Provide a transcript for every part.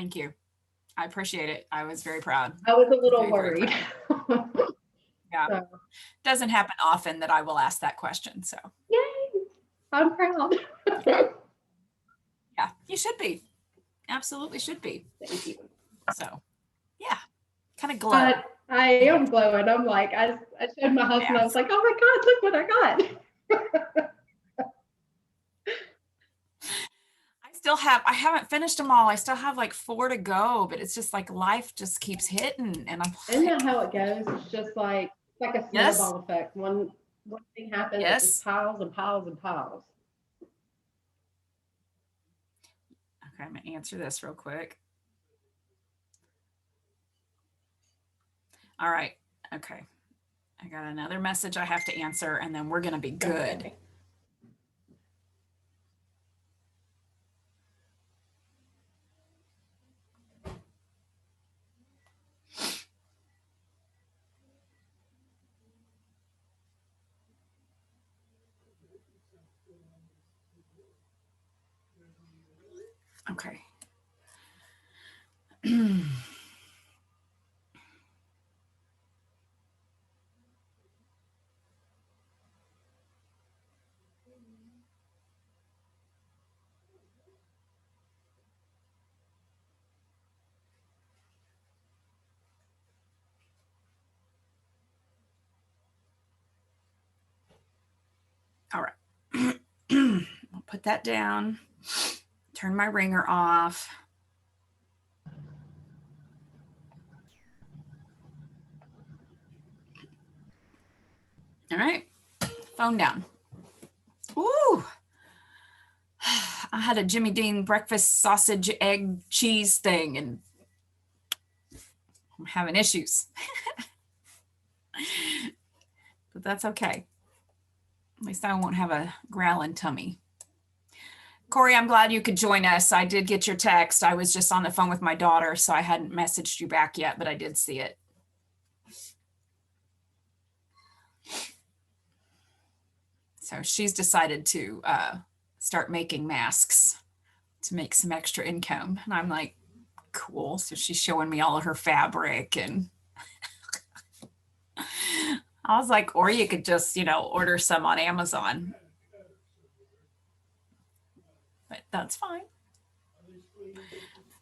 Thank you. I appreciate it. I was very proud. I was a little Very, very worried. Yeah. So, Doesn't happen often that I will ask that question. So yay! I'm proud. yeah, you should be. Absolutely should be. Thank you. So yeah, kind of glow. But I am glowing. I'm like, I showed my husband. I was like, oh my God, look what I got. I haven't finished them all. I still have like 4 to go, but it's just like life just keeps hitting. And I'm Isn't like, that how it goes? It's just like a yes, snowball effect. One thing happens, it yes. just piles and piles and piles. Okay, I'm gonna answer this real quick. All right. Okay. I got another message I have to answer, and then we're gonna be good. Okay. Okay. All right. I'll put that down. Turn my ringer off. All right. Phone down. Ooh. I had a Jimmy Dean breakfast sausage, egg, cheese thing, and I'm having issues. But that's okay. At least I won't have a growling tummy. Corey, I'm glad you could join us. I did get your text. I was just on the phone with my daughter, so I hadn't messaged you back yet, but I did see it. So she's decided to start making masks to make some extra income. And I'm like, cool. So she's showing me all of her fabric, and I was like, or you could just, order some on Amazon. But that's fine.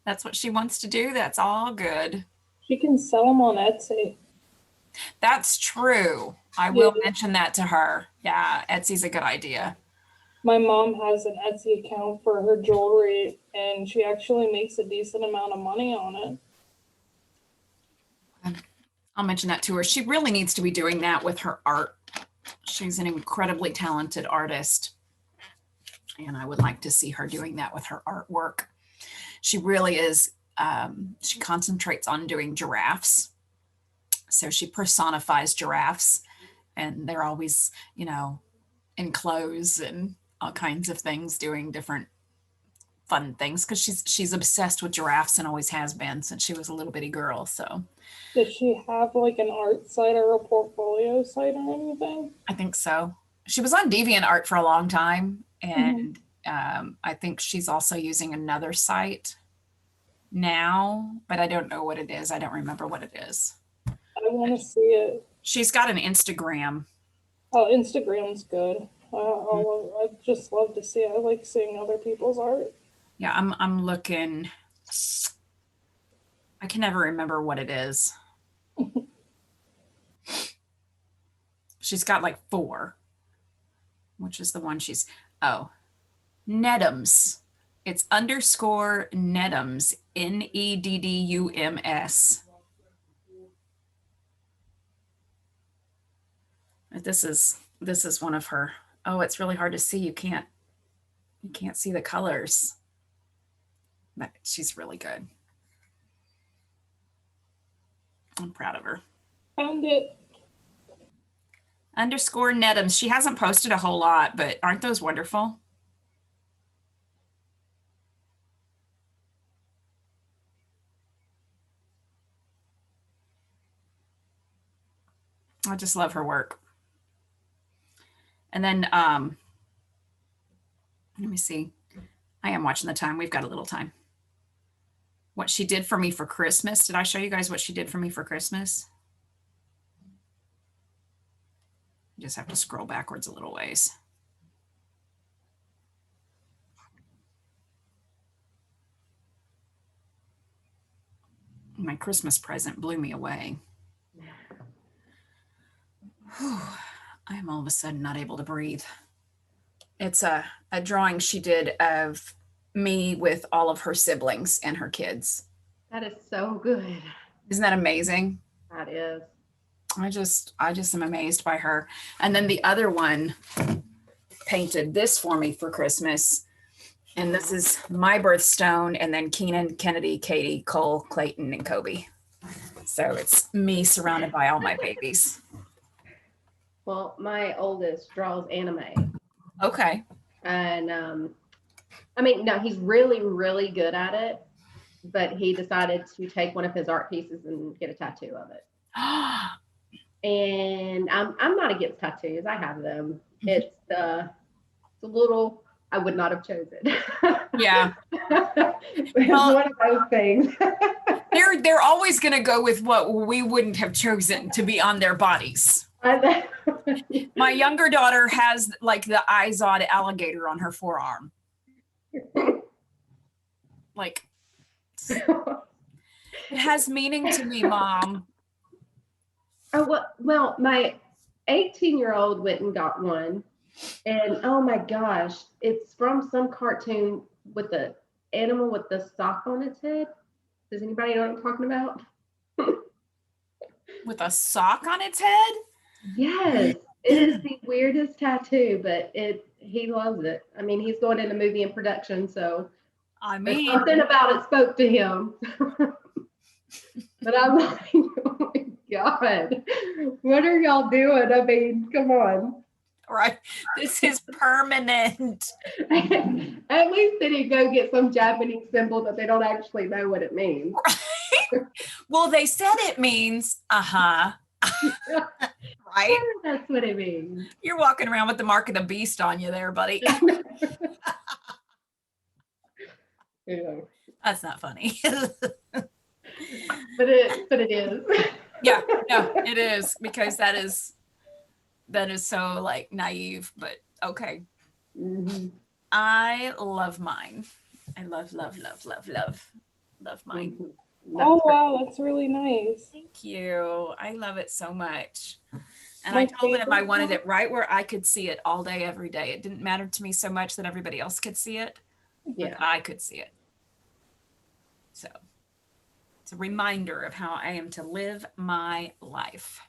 That's what she wants to do. That's all good. She can sell them on Etsy. That's true. I will mention that to her. Yeah, Etsy's a good idea. My mom has an Etsy account for her jewelry, and she actually makes a decent amount of money on it. I'll mention that to her. She really needs to be doing that with her art. She's an incredibly talented artist, and I would like to see her doing that with her artwork. She really is. She concentrates on doing giraffes. So she personifies giraffes, and they're always, in clothes and all kinds of things, doing different fun things, because she's obsessed with giraffes and always has been since she was a little bitty girl. So does she have like an art site or a portfolio site or anything? I think so. She was on DeviantArt for a long time, and I think she's also using another site now, but I don't know what it is. I don't remember what it is. I want to see it. She's got an Instagram. Oh, Instagram's good. I just love to see it. I like seeing other people's art. Yeah, I'm looking. I can never remember what it is. She's got like 4, which is the one she's, Nedums. It's _Nedums, NEDDUMS. This is one of her. Oh, it's really hard to see. You can't see the colors. But she's really good. I'm proud of her. Found it. _Nedums. She hasn't posted a whole lot, but aren't those wonderful? I just love her work. And then, let me see. I am watching the time. We've got a little time. what she did for me for Christmas. Did I show you guys what she did for me for Christmas? You just have to scroll backwards a little ways. My Christmas present blew me away. Whew. I am all of a sudden not able to breathe. It's a drawing she did of me with all of her siblings and her kids. That is so good. Isn't that amazing? That is. I just am amazed by her. And then the other one painted this for me for Christmas. And this is my birthstone, and then Keenan, Kennedy, Katie, Cole, Clayton, and Kobe. So it's me surrounded by all my babies. Well, my oldest draws anime. Okay. And I mean, no, he's really, really good at it. But he decided to take one of his art pieces and get a tattoo of it. And I'm not against tattoos. I have them. It's a little, I would not have chosen. Yeah. It's one of those things. They're always going to go with what we wouldn't have chosen to be on their bodies. My younger daughter has like the Izod alligator on her forearm. Like, it has meaning to me, Mom. Well, my 18-year-old went and got one. And oh my gosh, it's from some cartoon with the animal with the sock on its head. Does anybody know what I'm talking about? With a sock on its head? Yes, it is the weirdest tattoo, but he loves it. I mean, he's going into movie and production, so I mean, something about it spoke to him. But I'm like, oh my God, what are y'all doing? I mean, come on. right? This is permanent. At least they didn't go get some Japanese symbol that they don't actually know what it means. Right? Well, they said it means, right? That's what it means. You're walking around with the mark of the beast on you there, buddy. Yeah. That's not funny. But it is. Yeah, no, it is, because that is so like naive, but okay. Mm-hmm. I love mine. I love mine. Mm-hmm. Oh wow, that's really nice. Thank you. I love it so much. And My I told him I favorite wanted one? it right where I could see it all day, every day. It didn't matter to me so much that everybody else could see it, Yeah. but I could see it. So it's a reminder of how I am to live my life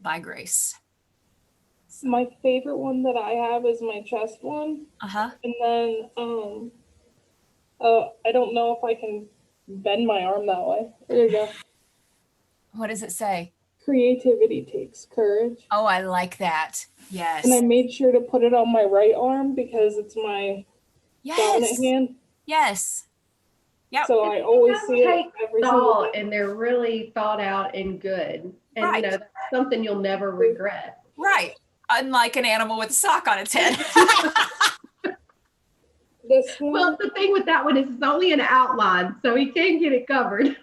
by grace. My favorite one that I have is my chest one. Uh-huh. And then I don't know if I can bend my arm that way. There you go. What does it say? Creativity takes courage. Oh, I like that. Yes. And I made sure to put it on my right arm because it's my dominant hand. Yes. Yep. So I always see it every single Thought, day. and they're really thought out and good. And Right. that's something you'll never regret. Right. Unlike an animal with a sock on its head. This one, Well, the thing with that one is it's only an outline, so he can get it covered.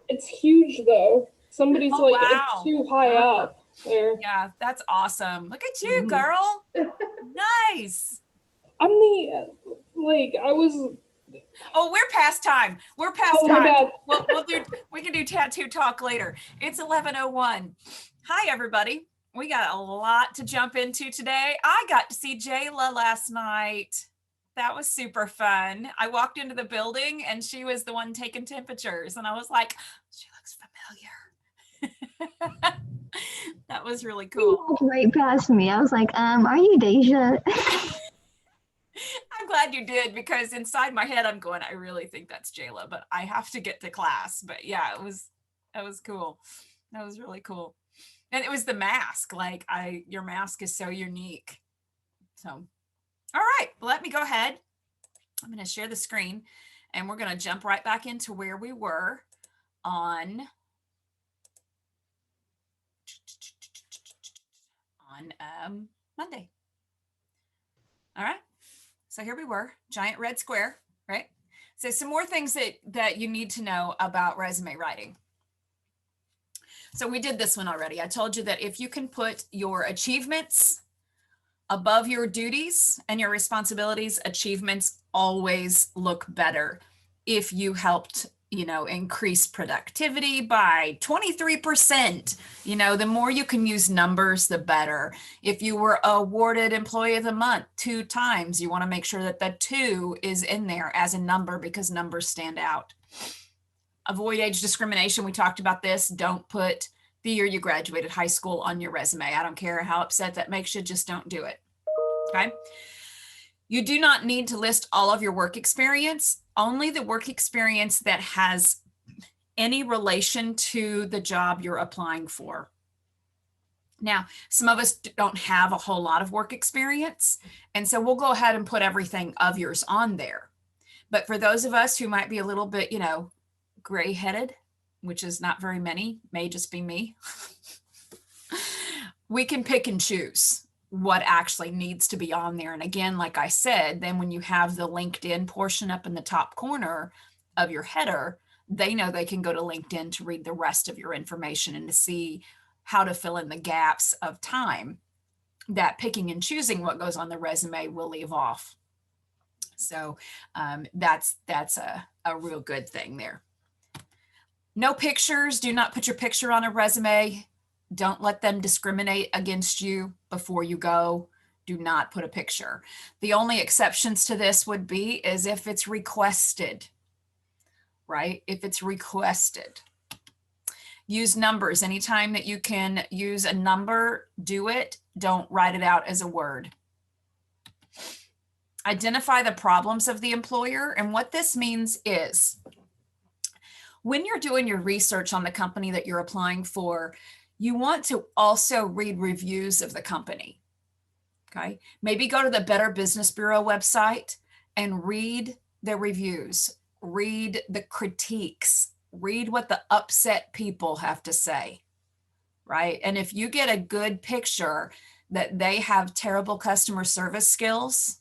it's huge though. Somebody's Oh, like, wow. it's too high up there. Yeah, that's awesome. Look at you, Mhm. girl. Nice. I was. Oh, we're past time. We're past Oh my time. God. We can do tattoo talk later. It's 11:01. Hi, everybody. We got a lot to jump into today. I got to see Jayla last night. That was super fun. I walked into the building and she was the one taking temperatures, and I was like, she looks familiar. That was really He cool. walked right past me. I was like, are you Deja? I'm glad you did, because inside my head I'm going, I really think that's Jayla, but I have to get to class. But yeah, that was cool. That was really cool. And it was the mask. Like your mask is so unique. So, all right, let me go ahead. I'm going to share the screen and we're going to jump right back into where we were on Monday. All right. So here we were, giant red square, right? So some more things that you need to know about resume writing. So we did this one already. I told you that if you can put your achievements above your duties and your responsibilities, achievements always look better. If you helped, increase productivity by 23%, the more you can use numbers, the better. If you were awarded Employee of the Month 2 times, you want to make sure that the 2 is in there as a number because numbers stand out. Avoid age discrimination. We talked about this. Don't put the year you graduated high school on your resume. I don't care how upset that makes you, just don't do it. Okay. You do not need to list all of your work experience, only the work experience that has any relation to the job you're applying for. Now, some of us don't have a whole lot of work experience, and so we'll go ahead and put everything of yours on there. But for those of us who might be a little bit, gray-headed, which is not very many, may just be me, we can pick and choose what actually needs to be on there. And again, like I said, then when you have the LinkedIn portion up in the top corner of your header, they know they can go to LinkedIn to read the rest of your information and to see how to fill in the gaps of time that picking and choosing what goes on the resume will leave off. So that's a real good thing there. No pictures. Do not put your picture on a resume. Don't let them discriminate against you before you go. Do not put a picture. The only exceptions to this would be is if it's requested, right? If it's requested. Use numbers. Anytime that you can use a number, do it. Don't write it out as a word. Identify the problems of the employer. And what this means is when you're doing your research on the company that you're applying for, you want to also read reviews of the company. Okay. Maybe go to the Better Business Bureau website and read the reviews, read the critiques, read what the upset people have to say, right? And if you get a good picture that they have terrible customer service skills,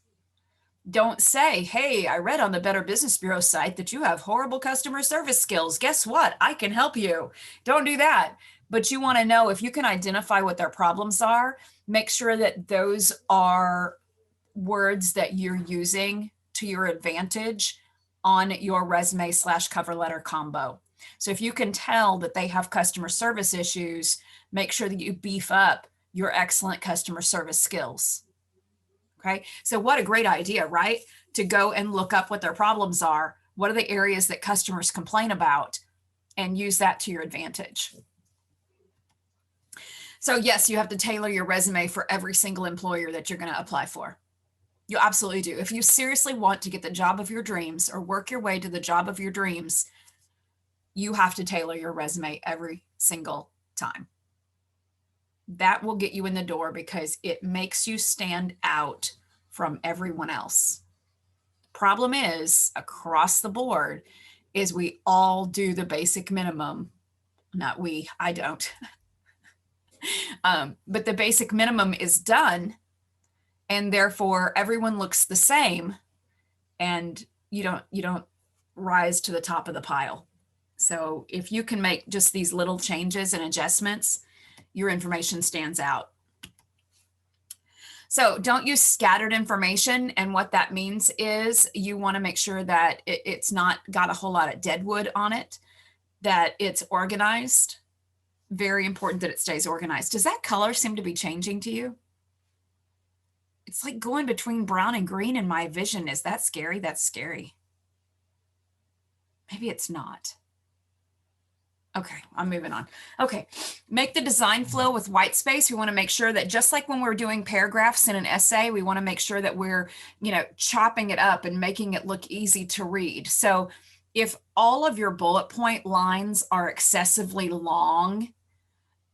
don't say, hey, I read on the Better Business Bureau site that you have horrible customer service skills. Guess what? I can help you. Don't do that. But you want to know if you can identify what their problems are, make sure that those are words that you're using to your advantage on your resume / cover letter combo. So if you can tell that they have customer service issues, make sure that you beef up your excellent customer service skills. Okay. So what a great idea, right? To go and look up what their problems are. What are the areas that customers complain about and use that to your advantage? So yes, you have to tailor your resume for every single employer that you're going to apply for. You absolutely do. If you seriously want to get the job of your dreams or work your way to the job of your dreams, you have to tailor your resume every single time. That will get you in the door because it makes you stand out from everyone else. Problem is, across the board, is we all do the basic minimum. Not we, I don't. But the basic minimum is done, and therefore everyone looks the same, and you don't rise to the top of the pile. So if you can make just these little changes and adjustments, your information stands out. So don't use scattered information. And what that means is you want to make sure that it's not got a whole lot of deadwood on it, that it's organized. Very important that it stays organized. Does that color seem to be changing to you? It's like going between brown and green in my vision. Is that scary? That's scary. Maybe it's not. Okay, I'm moving on. Okay, make the design flow with white space. We want to make sure that just like when we're doing paragraphs in an essay, we want to make sure that we're, chopping it up and making it look easy to read. So if all of your bullet point lines are excessively long,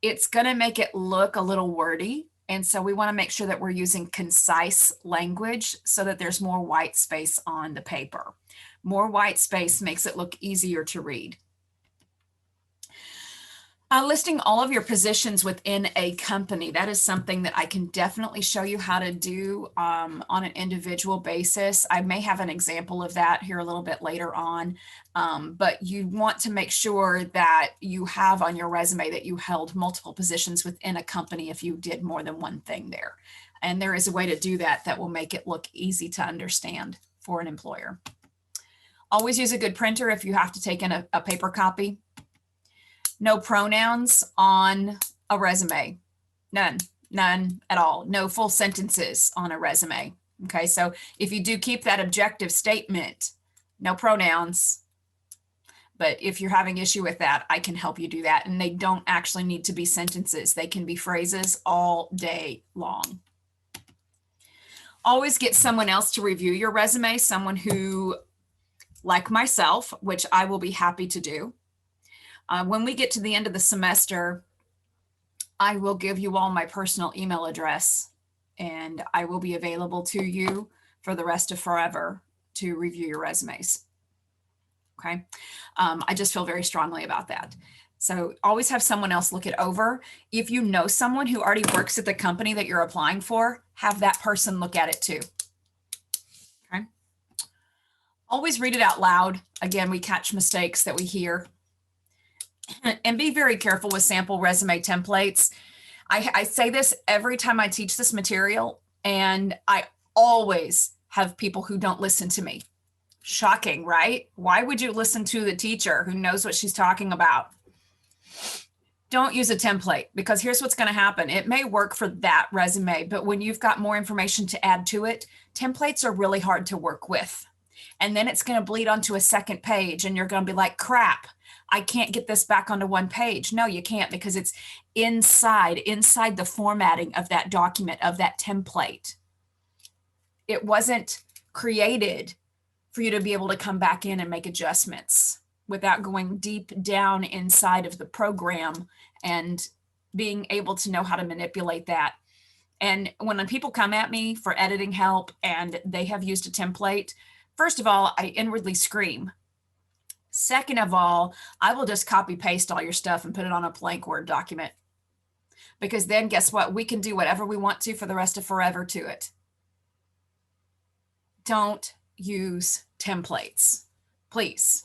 it's going to make it look a little wordy. And so we want to make sure that we're using concise language so that there's more white space on the paper. More white space makes it look easier to read. Listing all of your positions within a company. That is something that I can definitely show you how to do on an individual basis. I may have an example of that here a little bit later on, but you want to make sure that you have on your resume that you held multiple positions within a company if you did more than one thing there. And there is a way to do that that will make it look easy to understand for an employer. Always use a good printer if you have to take in a paper copy. No pronouns on a resume. None at all. No full sentences on a resume. Okay, so if you do keep that objective statement, no pronouns. But if you're having issue with that, I can help you do that. And they don't actually need to be sentences. They can be phrases all day long. Always get someone else to review your resume, someone who, like myself, which I will be happy to do. When we get to the end of the semester, I will give you all my personal email address, and I will be available to you for the rest of forever to review your resumes. Okay. I just feel very strongly about that. So always have someone else look it over. If you know someone who already works at the company that you're applying for, have that person look at it too. Okay. Always read it out loud. Again, we catch mistakes that we hear. And be very careful with sample resume templates. I say this every time I teach this material, and I always have people who don't listen to me. Shocking, right? Why would you listen to the teacher who knows what she's talking about? Don't use a template, because here's what's going to happen. It may work for that resume, but when you've got more information to add to it, templates are really hard to work with. And then it's going to bleed onto a second page, and you're going to be like, crap, I can't get this back onto one page. No, you can't, because it's inside the formatting of that document, of that template. It wasn't created for you to be able to come back in and make adjustments without going deep down inside of the program and being able to know how to manipulate that. And when people come at me for editing help and they have used a template, first of all, I inwardly scream. Second of all, I will just copy paste all your stuff and put it on a blank Word document. Because then guess what? We can do whatever we want to for the rest of forever to it. Don't use templates, please,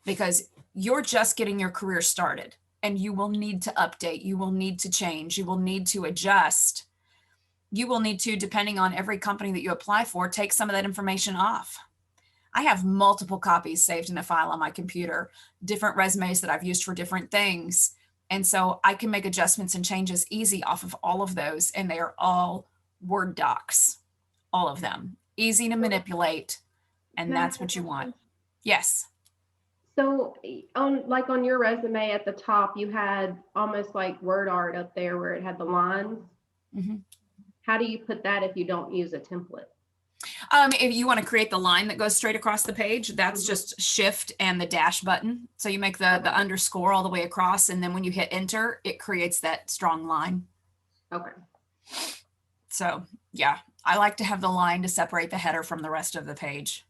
because you're just getting your career started and you will need to update. You will need to change. You will need to adjust. You will need to, depending on every company that you apply for, take some of that information off. I have multiple copies saved in a file on my computer, different resumes that I've used for different things. And so I can make adjustments and changes easy off of all of those. And they are all Word docs, all of them, easy to manipulate. And that's what you want. Yes. So on your resume at the top, you had almost like word art up there where it had the lines. Mm-hmm. How do you put that if you don't use a template? If you want to create the line that goes straight across the page, that's just Shift and the dash button. So you make the underscore all the way across, and then when you hit enter, it creates that strong line. Okay. So yeah, I like to have the line to separate the header from the rest of the page.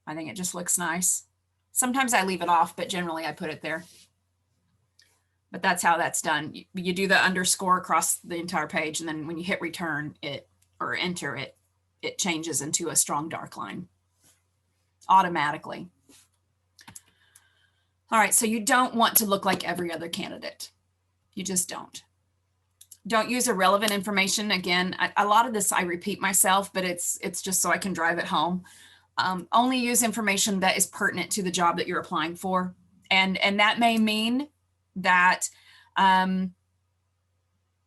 I think it just looks nice. Sometimes I leave it off, but generally I put it there. But that's how that's done. You do the underscore across the entire page, and then when you hit return or enter it, it changes into a strong dark line automatically. All right, so you don't want to look like every other candidate. You just don't. Don't use irrelevant information. Again, a lot of this I repeat myself, but it's just so I can drive it home. Only use information that is pertinent to the job that you're applying for. And that may mean that,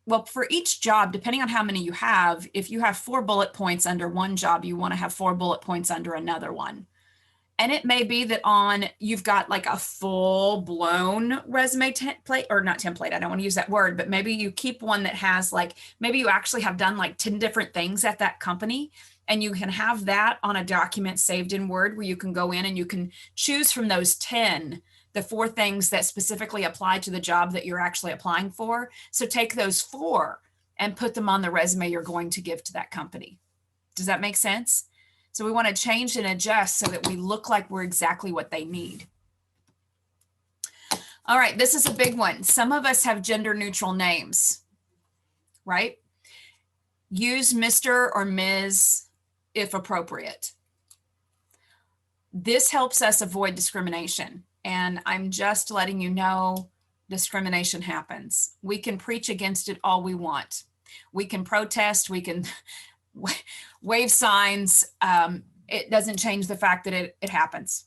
well, for each job, depending on how many you have, if you have 4 bullet points under one job, you want to have 4 bullet points under another one. And it may be that you've got like a full blown resume template, or not template, I don't want to use that word, but maybe you keep one that has like, maybe you actually have done like 10 different things at that company, and you can have that on a document saved in Word where you can go in and you can choose from those 10 the 4 things that specifically apply to the job that you're actually applying for. So take those 4 and put them on the resume you're going to give to that company. Does that make sense? So we want to change and adjust so that we look like we're exactly what they need. All right, this is a big one. Some of us have gender neutral names, right? Use Mr. or Ms. if appropriate. This helps us avoid discrimination. And I'm just letting you know discrimination happens. We can preach against it all we want. We can protest, we can wave signs. It doesn't change the fact that it happens.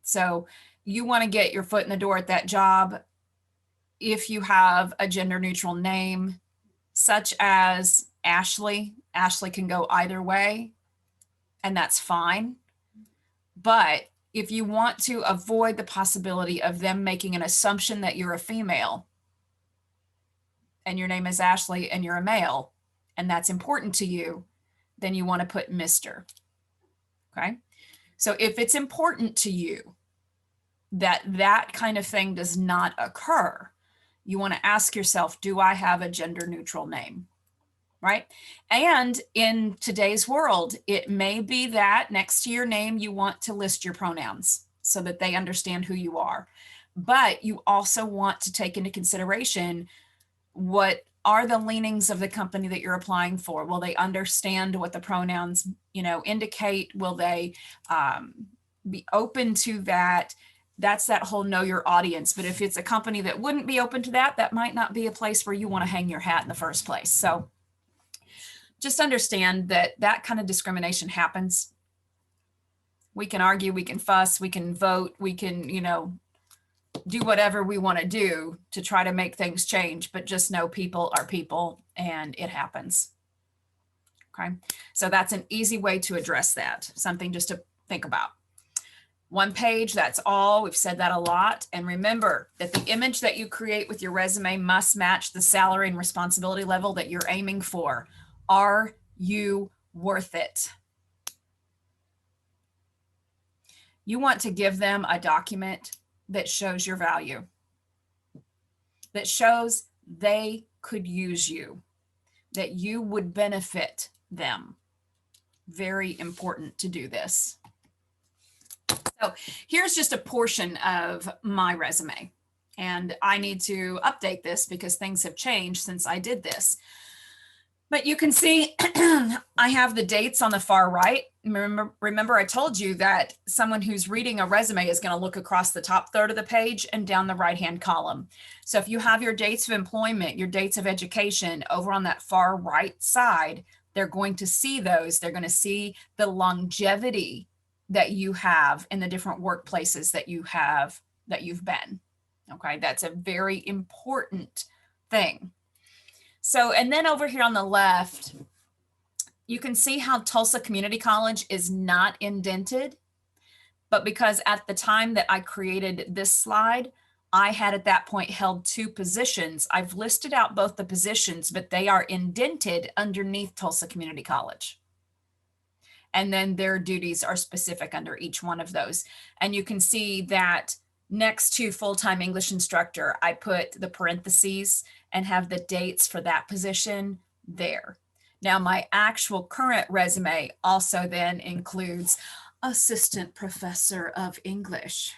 So you want to get your foot in the door at that job. If you have a gender neutral name, such as Ashley, Ashley can go either way, and that's fine. But if you want to avoid the possibility of them making an assumption that you're a female and your name is Ashley and you're a male, and that's important to you, then you want to put Mr. Okay. So if it's important to you that that kind of thing does not occur, you want to ask yourself, do I have a gender neutral name? Right? And in today's world, it may be that next to your name, you want to list your pronouns so that they understand who you are. But you also want to take into consideration, what are the leanings of the company that you're applying for? Will they understand what the pronouns, indicate? Will they be open to that? That's that whole know your audience. But if it's a company that wouldn't be open to that, that might not be a place where you want to hang your hat in the first place. So just understand that that kind of discrimination happens. We can argue, we can fuss, we can vote, we can, do whatever we want to do to try to make things change, but just know people are people and it happens. Okay. So that's an easy way to address that. Something just to think about. One page, that's all. We've said that a lot. And remember that the image that you create with your resume must match the salary and responsibility level that you're aiming for. Are you worth it? You want to give them a document that shows your value, that shows they could use you, that you would benefit them. Very important to do this. So here's just a portion of my resume, and I need to update this because things have changed since I did this. But you can see I have the dates on the far right. Remember, I told you that someone who's reading a resume is going to look across the top third of the page and down the right-hand column. So if you have your dates of employment, your dates of education over on that far right side, they're going to see those. They're going to see the longevity that you have in the different workplaces that you've been. Okay, that's a very important thing. So, and then over here on the left, you can see how Tulsa Community College is not indented, but because at the time that I created this slide, I had at that point held 2 positions. I've listed out both the positions, but they are indented underneath Tulsa Community College. And then their duties are specific under each one of those. And you can see that next to full-time English instructor, I put the parentheses and have the dates for that position there. Now, my actual current resume also then includes assistant professor of English,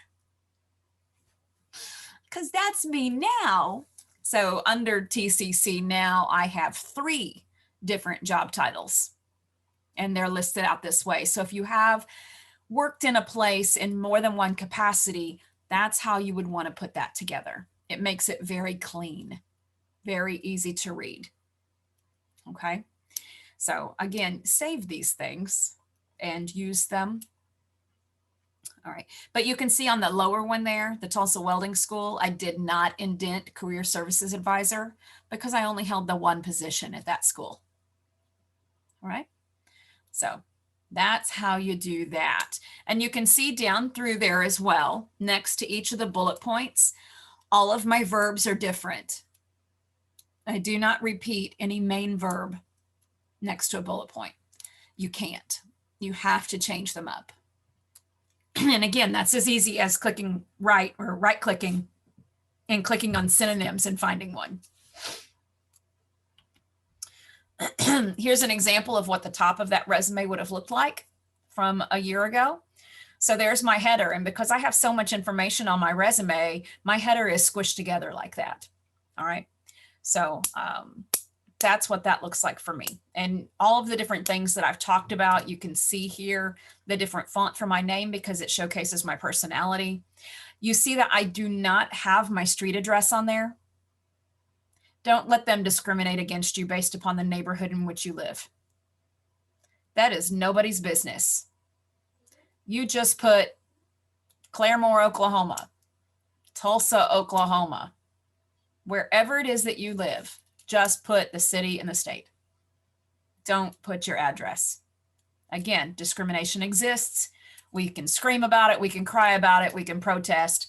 because that's me now. So under TCC now, I have 3 different job titles, and they're listed out this way. So if you have worked in a place in more than one capacity, that's how you would want to put that together. It makes it very clean, very easy to read. Okay. So again, save these things and use them. All right. But you can see on the lower one there, the Tulsa Welding School, I did not indent Career Services Advisor because I only held the 1 position at that school. All right. So that's how you do that. And you can see down through there as well, next to each of the bullet points, all of my verbs are different. I do not repeat any main verb next to a bullet point. You can't. You have to change them up. And again, that's as easy as clicking right or right-clicking and clicking on synonyms and finding one. Here's an example of what the top of that resume would have looked like from a year ago. So there's my header. And because I have so much information on my resume, my header is squished together like that. All right. So that's what that looks like for me. And all of the different things that I've talked about, you can see here the different font for my name because it showcases my personality. You see that I do not have my street address on there. Don't let them discriminate against you based upon the neighborhood in which you live. That is nobody's business. You just put Claremore, Oklahoma, Tulsa, Oklahoma, wherever it is that you live, just put the city and the state. Don't put your address. Again, discrimination exists. We can scream about it. We can cry about it. We can protest.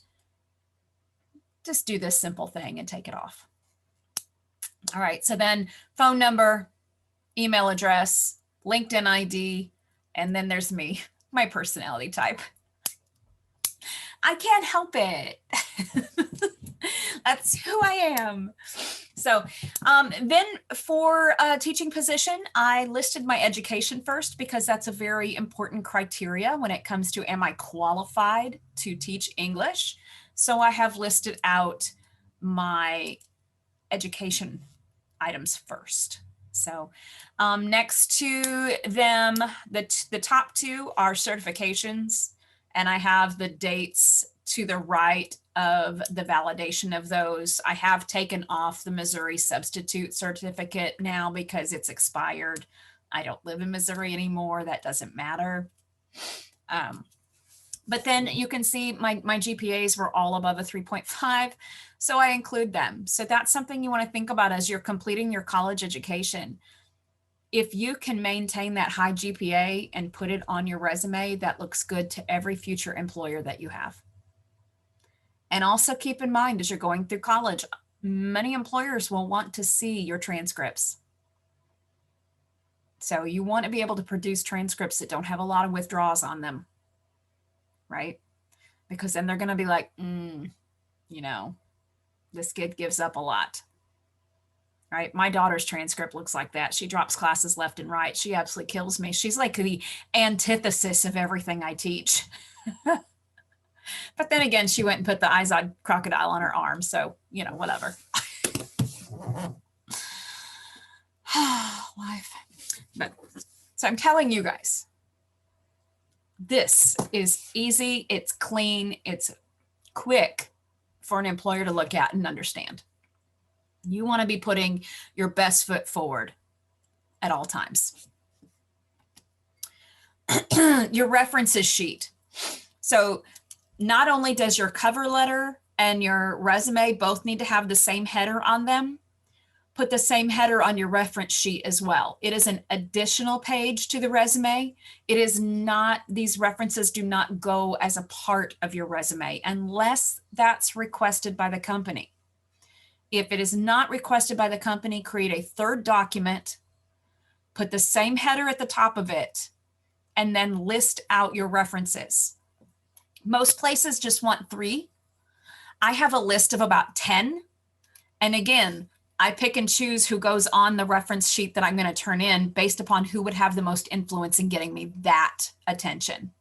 Just do this simple thing and take it off. All right. So then phone number, email address, LinkedIn ID, and then there's me, my personality type. I can't help it. That's who I am. So then for a teaching position, I listed my education first because that's a very important criteria when it comes to, am I qualified to teach English? So I have listed out my education items first. So next to them, the top two are certifications, and I have the dates to the right of the validation of those. I have taken off the Missouri substitute certificate now because it's expired. I don't live in Missouri anymore. That doesn't matter. But then you can see my GPAs were all above a 3.5, so I include them. So that's something you want to think about as you're completing your college education. If you can maintain that high GPA and put it on your resume, that looks good to every future employer that you have. And also keep in mind, as you're going through college, many employers will want to see your transcripts. So you want to be able to produce transcripts that don't have a lot of withdrawals on them, right? Because then they're going to be like, you know, this kid gives up a lot, right? My daughter's transcript looks like that. She drops classes left and right. She absolutely kills me. She's like the antithesis of everything I teach. But then again, she went and put the Izod crocodile on her arm. So, you know, whatever. Life. But so I'm telling you guys, this is easy. It's clean. It's quick for an employer to look at and understand. You want to be putting your best foot forward at all times. Your references sheet. So not only does your cover letter and your resume both need to have the same header on them, put the same header on your reference sheet as well. It is an additional page to the resume. It is not, these references do not go as a part of your resume unless that's requested by the company. If it is not requested by the company, create a third document, put the same header at the top of it, and then list out your references. Most places just want 3. I have a list of about 10. And again, I pick and choose who goes on the reference sheet that I'm going to turn in based upon who would have the most influence in getting me that attention.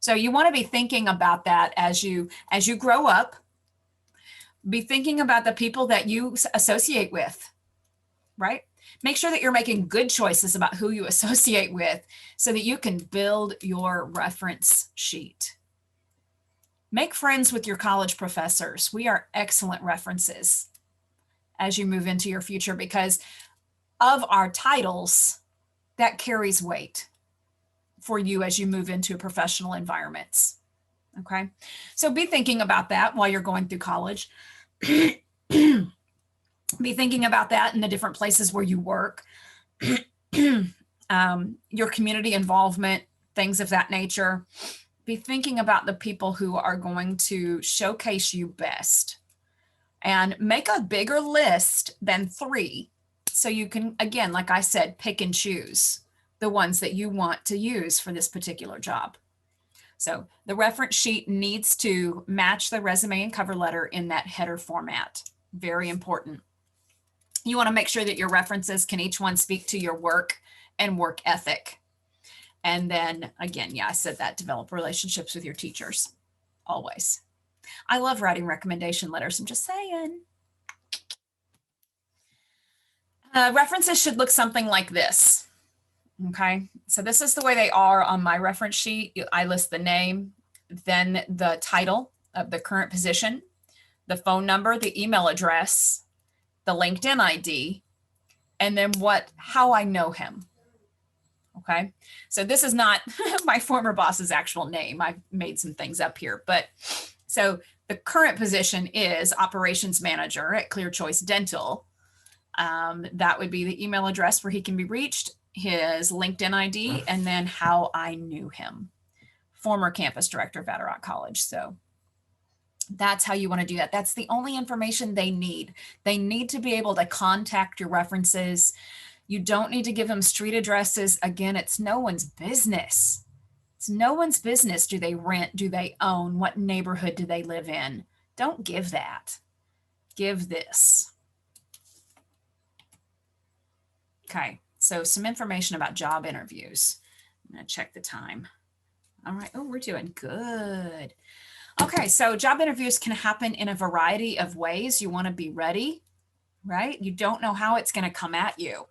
So you want to be thinking about that as you grow up. Be thinking about the people that you associate with, right? Make sure that you're making good choices about who you associate with so that you can build your reference sheet. Make friends with your college professors. We are excellent references as you move into your future because of our titles, that carries weight for you as you move into professional environments. Okay, so be thinking about that while you're going through college. Be thinking about that in the different places where you work, your community involvement, things of that nature. Be thinking about the people who are going to showcase you best and make a bigger list than 3. So you can, again, like I said, pick and choose the ones that you want to use for this particular job. So the reference sheet needs to match the resume and cover letter in that header format. Very important. You want to make sure that your references can each one speak to your work and work ethic. And then again, yeah, I said that, develop relationships with your teachers, always. I love writing recommendation letters. I'm just saying. References should look something like this. Okay, so this is the way they are on my reference sheet. I list the name, then the title of the current position, the phone number, the email address, the LinkedIn ID, and then how I know him. Okay, so this is not my former boss's actual name. I've made some things up here, but so the current position is operations manager at Clear Choice Dental. That would be the email address where he can be reached, his LinkedIn ID, and then how I knew him. Former campus director of Vatterott College. So that's how you want to do that. That's the only information they need. They need to be able to contact your references. You don't need to give them street addresses. Again, it's no one's business. It's no one's business. Do they rent? Do they own? What neighborhood do they live in? Don't give that. Give this. Okay, so some information about job interviews. I'm going to check the time. All right. Oh, we're doing good. Okay, so job interviews can happen in a variety of ways. You want to be ready, right? You don't know how it's going to come at you.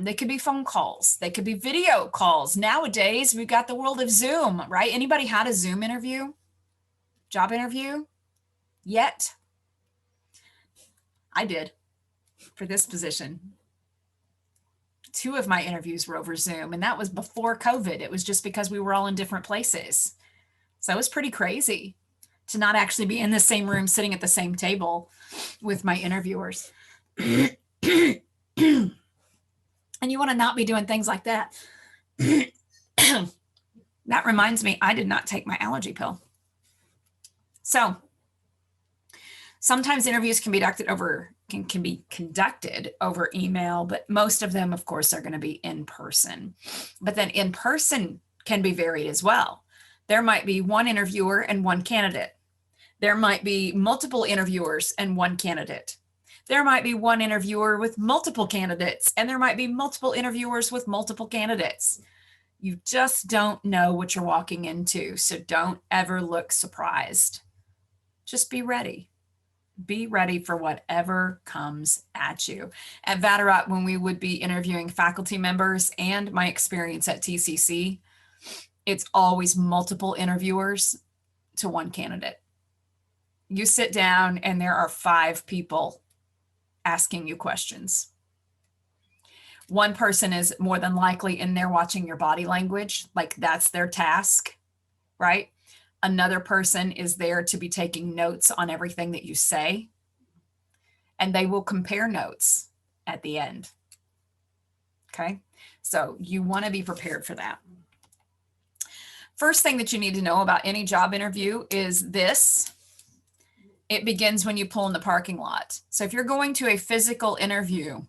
They could be phone calls. They could be video calls. Nowadays, we've got the world of Zoom, right? Anybody had a Zoom interview? Job interview? Yet? I did for this position. 2 of my interviews were over Zoom, and that was before COVID. It was just because we were all in different places. So it was pretty crazy to not actually be in the same room, sitting at the same table with my interviewers. And you want to not be doing things like that. That reminds me, I did not take my allergy pill. So sometimes interviews can be conducted over email, but most of them, of course, are going to be in person. But then in person can be varied as well. There might be one interviewer and one candidate. There might be multiple interviewers and one candidate. There might be one interviewer with multiple candidates, and there might be multiple interviewers with multiple candidates. You just don't know what you're walking into, so don't ever look surprised. Just be ready. Be ready for whatever comes at you. At Vatterott, when we would be interviewing faculty members, and my experience at TCC, it's always multiple interviewers to one candidate. You sit down and there are 5 people asking you questions. One person is more than likely in there watching your body language, like that's their task, right? Another person is there to be taking notes on everything that you say, and they will compare notes at the end. Okay, so you want to be prepared for that. First thing that you need to know about any job interview is this. It begins when you pull in the parking lot. So if you're going to a physical interview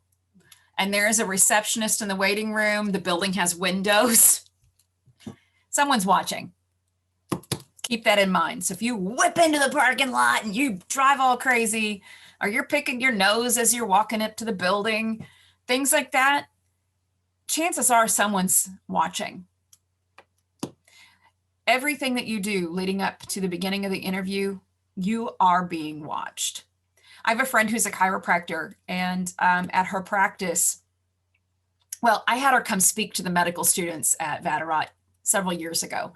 and there is a receptionist in the waiting room, the building has windows, someone's watching. Keep that in mind. So if you whip into the parking lot and you drive all crazy, or you're picking your nose as you're walking up to the building, things like that, chances are someone's watching. Everything that you do leading up to the beginning of the interview, you are being watched. I have a friend who's a chiropractor, and at her practice, well, I had her come speak to the medical students at Vatterott several years ago.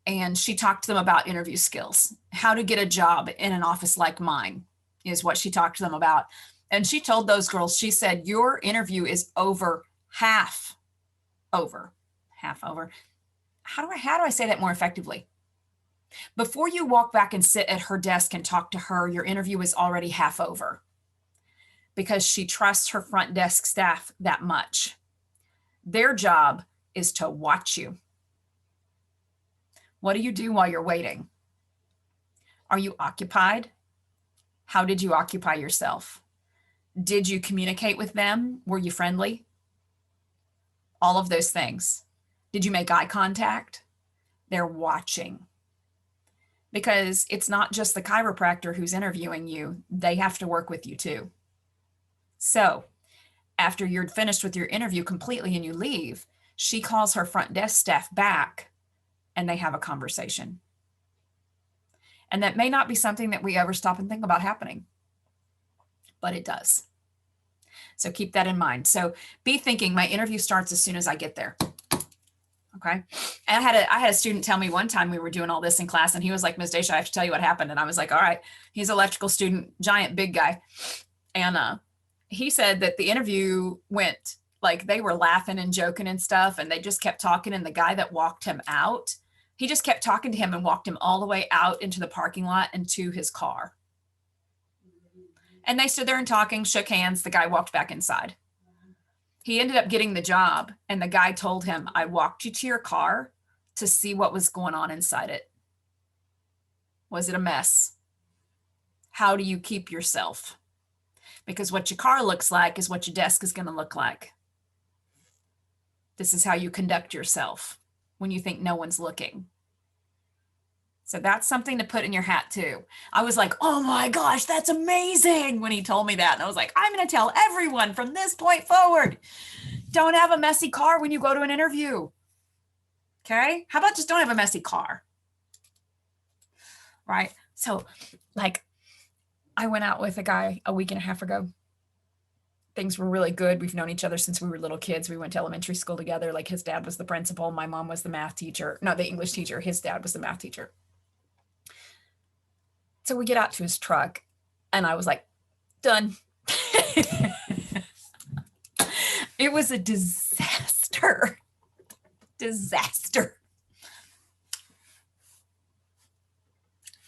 And she talked to them about interview skills. How to get a job in an office like mine is what she talked to them about. And she told those girls, she said, your interview is half over. How do I say that more effectively? Before you walk back and sit at her desk and talk to her, your interview is already half over because she trusts her front desk staff that much. Their job is to watch you. What do you do while you're waiting? Are you occupied? How did you occupy yourself? Did you communicate with them? Were you friendly? All of those things. Did you make eye contact? They're watching. Because it's not just the chiropractor who's interviewing you. They have to work with you too. So after you're finished with your interview completely and you leave, She calls her front desk staff back and they have a conversation. And that may not be something that we ever stop and think about happening, but it does. So keep that in mind. So be thinking, my interview starts as soon as I get there. Okay. And I had a student tell me one time, we were doing all this in class, and he was like, Ms. Daisha, I have to tell you what happened. And I was like, all right. He's an electrical student, giant, big guy. And he said that the interview went like, they were laughing and joking and stuff, and they just kept talking. And the guy that walked him out, he just kept talking to him and walked him all the way out into the parking lot and to his car. And they stood there and talking, shook hands. The guy walked back inside. He ended up getting the job, and the guy told him, I walked you to your car to see what was going on inside it. Was it a mess? How do you keep yourself? Because what your car looks like is what your desk is going to look like. This is how you conduct yourself when you think no one's looking. So that's something to put in your hat too. I was like, oh my gosh, that's amazing when he told me that. And I was like, I'm going to tell everyone from this point forward, don't have a messy car when you go to an interview. Okay. How about just don't have a messy car? Right. So like I went out with a guy a week and a half ago. Things were really good. We've known each other since we were little kids. We went to elementary school together. Like his dad was the principal. My mom was the math teacher. No, the English teacher. His dad was the math teacher. So we get out to his truck and I was like, done. It was a disaster. Disaster.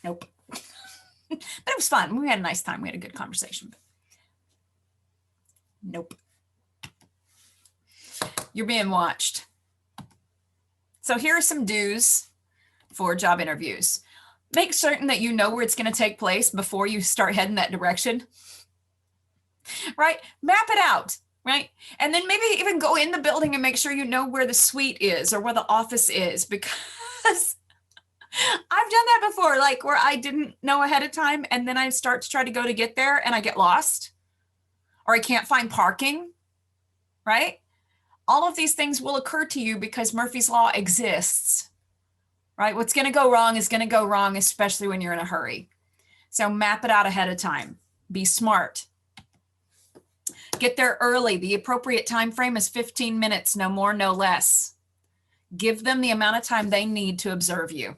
Nope. But it was fun. We had a nice time. We had a good conversation. Nope. You're being watched. So here are some do's for job interviews. Make certain that you know where it's going to take place before you start heading that direction. Right? Map it out. Right? And then maybe even go in the building and make sure you know where the suite is or where the office is, because I've done that before, like where I didn't know ahead of time and then I start to try to go to get there and I get lost or I can't find parking, right? All of these things will occur to you because Murphy's Law exists, right? What's going to go wrong is going to go wrong, especially when you're in a hurry. So map it out ahead of time. Be smart. Get there early. The appropriate time frame is 15 minutes, no more, no less. Give them the amount of time they need to observe you.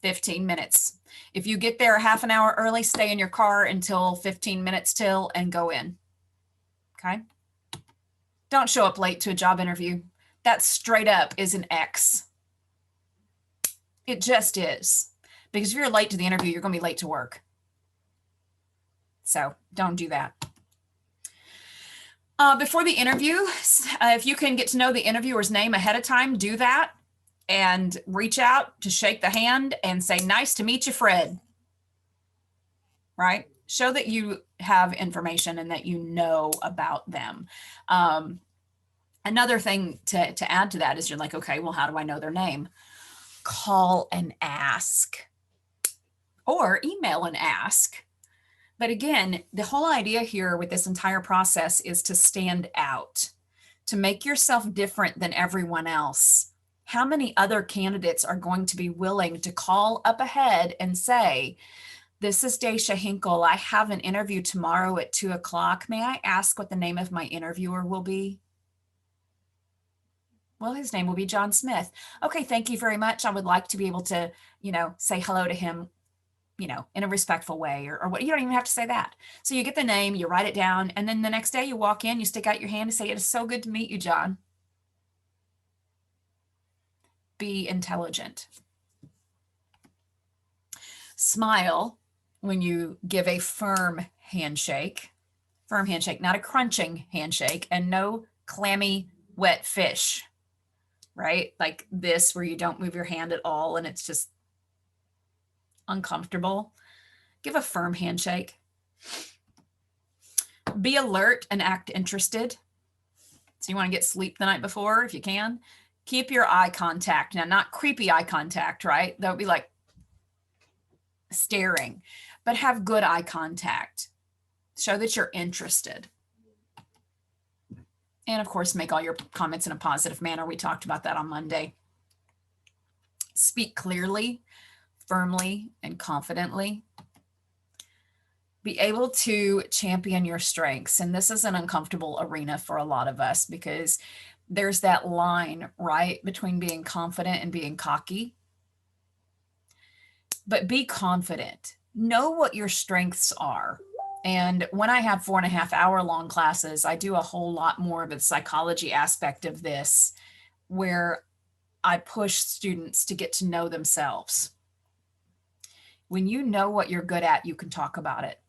15 minutes. If you get there a half an hour early, stay in your car until 15 minutes till and go in. Okay? Don't show up late to a job interview. That straight up is an X. It just is. Because if you're late to the interview, you're going to be late to work. So don't do that. Before the interview, if you can get to know the interviewer's name ahead of time, do that and reach out to shake the hand and say, nice to meet you, Fred. Right? Show that you have information and that you know about them. Another thing to add to that is you're like, okay, well, how do I know their name? Call and ask or email and ask. But again, the whole idea here with this entire process is to stand out, to make yourself different than everyone else. How many other candidates are going to be willing to call up ahead and say, this is Daisha Hinkle. I have an interview tomorrow at 2:00. May I ask what the name of my interviewer will be? Well, his name will be John Smith. Okay, thank you very much. I would like to be able to, say hello to him, in a respectful way or what. You don't even have to say that. So you get the name, you write it down, and then the next day you walk in, you stick out your hand and say, it is so good to meet you, John. Be intelligent. Smile when you give a firm handshake, not a crunching handshake, and no clammy, wet fish, right? Like this, where you don't move your hand at all and it's just uncomfortable. Give a firm handshake. Be alert and act interested. So you want to get sleep the night before if you can. Keep your eye contact. Now, not creepy eye contact, right? That would be like staring, but have good eye contact. Show that you're interested. And of course, make all your comments in a positive manner. We talked about that on Monday. Speak clearly, firmly, and confidently. Be able to champion your strengths. And this is an uncomfortable arena for a lot of us because there's that line, right, between being confident and being cocky. But be confident. Know what your strengths are. And when I have 4.5-hour long classes, I do a whole lot more of the psychology aspect of this, where I push students to get to know themselves. When you know what you're good at, you can talk about it.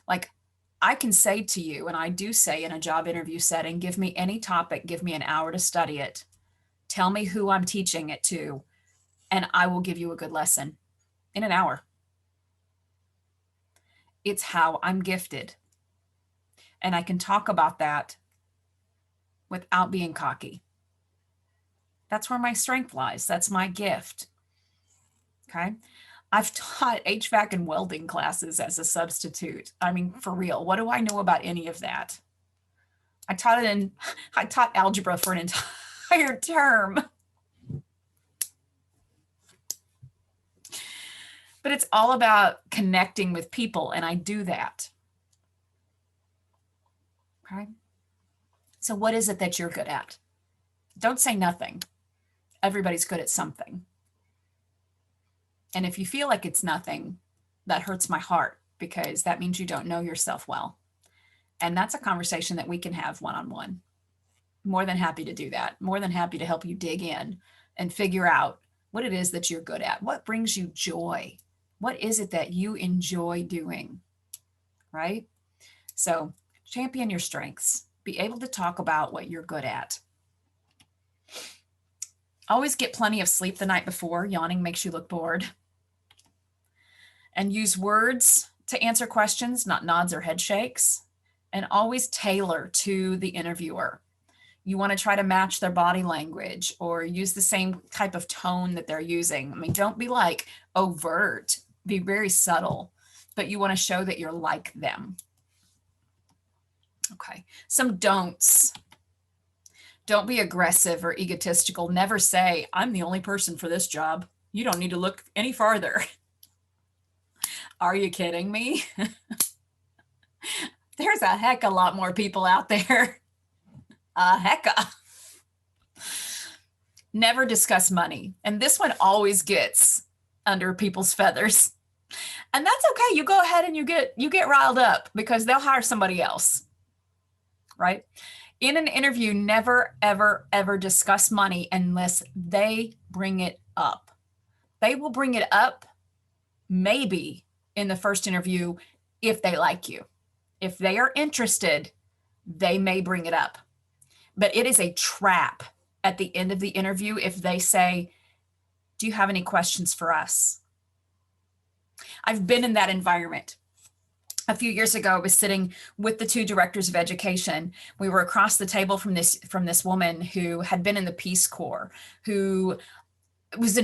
Like I can say to you, and I do say in a job interview setting, give me any topic, give me an hour to study it. Tell me who I'm teaching it to, and I will give you a good lesson in an hour. It's how I'm gifted. And I can talk about that without being cocky. That's where my strength lies. That's my gift. Okay. I've taught HVAC and welding classes as a substitute. I mean, for real, what do I know about any of that? I taught algebra for an entire term. But it's all about connecting with people, and I do that. Okay. So what is it that you're good at? Don't say nothing. Everybody's good at something. And if you feel like it's nothing, that hurts my heart because that means you don't know yourself well. And that's a conversation that we can have one-on-one. More than happy to do that. More than happy to help you dig in and figure out what it is that you're good at. What brings you joy? What is it that you enjoy doing? Right? So champion your strengths. Be able to talk about what you're good at. Always get plenty of sleep the night before. Yawning makes you look bored. And use words to answer questions, not nods or head shakes. And always tailor to the interviewer. You want to try to match their body language or use the same type of tone that they're using. I mean, don't be like overt. Be very subtle, but you want to show that you're like them. Okay. Some don'ts. Don't be aggressive or egotistical. Never say, I'm the only person for this job. You don't need to look any farther. Are you kidding me? There's a heck of a lot more people out there. A hecka. Never discuss money. And this one always gets under people's feathers. And that's okay. You go ahead and you get riled up because they'll hire somebody else. Right? In an interview, never, ever, ever discuss money unless they bring it up. They will bring it up maybe in the first interview if they like you. If they are interested, they may bring it up. But it is a trap at the end of the interview if they say, do you have any questions for us? I've been in that environment. A few years ago, I was sitting with the two directors of education. We were across the table from this woman who had been in the Peace Corps, who was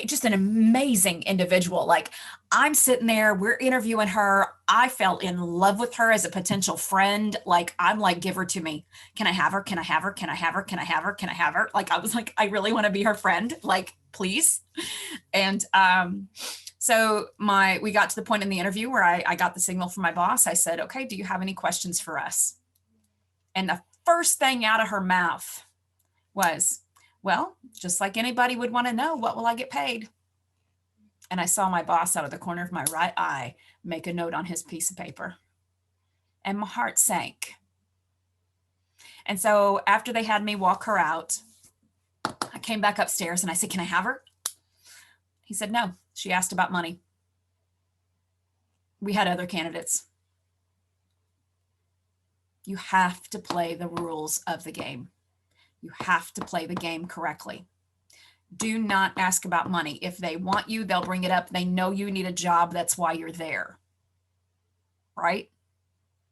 just an amazing individual. Like, I'm sitting there, we're interviewing her. I fell in love with her as a potential friend. Like, I'm like, give her to me. Can I have her? Can I have her? Can I have her? Can I have her? Can I have her? Like, I was like, I really want to be her friend. Like, please. And so we got to the point in the interview where I got the signal from my boss. I said, okay, do you have any questions for us? And the first thing out of her mouth was, well, just like anybody would want to know, what will I get paid? And I saw my boss out of the corner of my right eye make a note on his piece of paper. And my heart sank. And so after they had me walk her out, I came back upstairs and I said, can I have her? He said, no. She asked about money. We had other candidates. You have to play the rules of the game. You have to play the game correctly. Do not ask about money. If they want you, they'll bring it up. They know you need a job. That's why you're there. Right?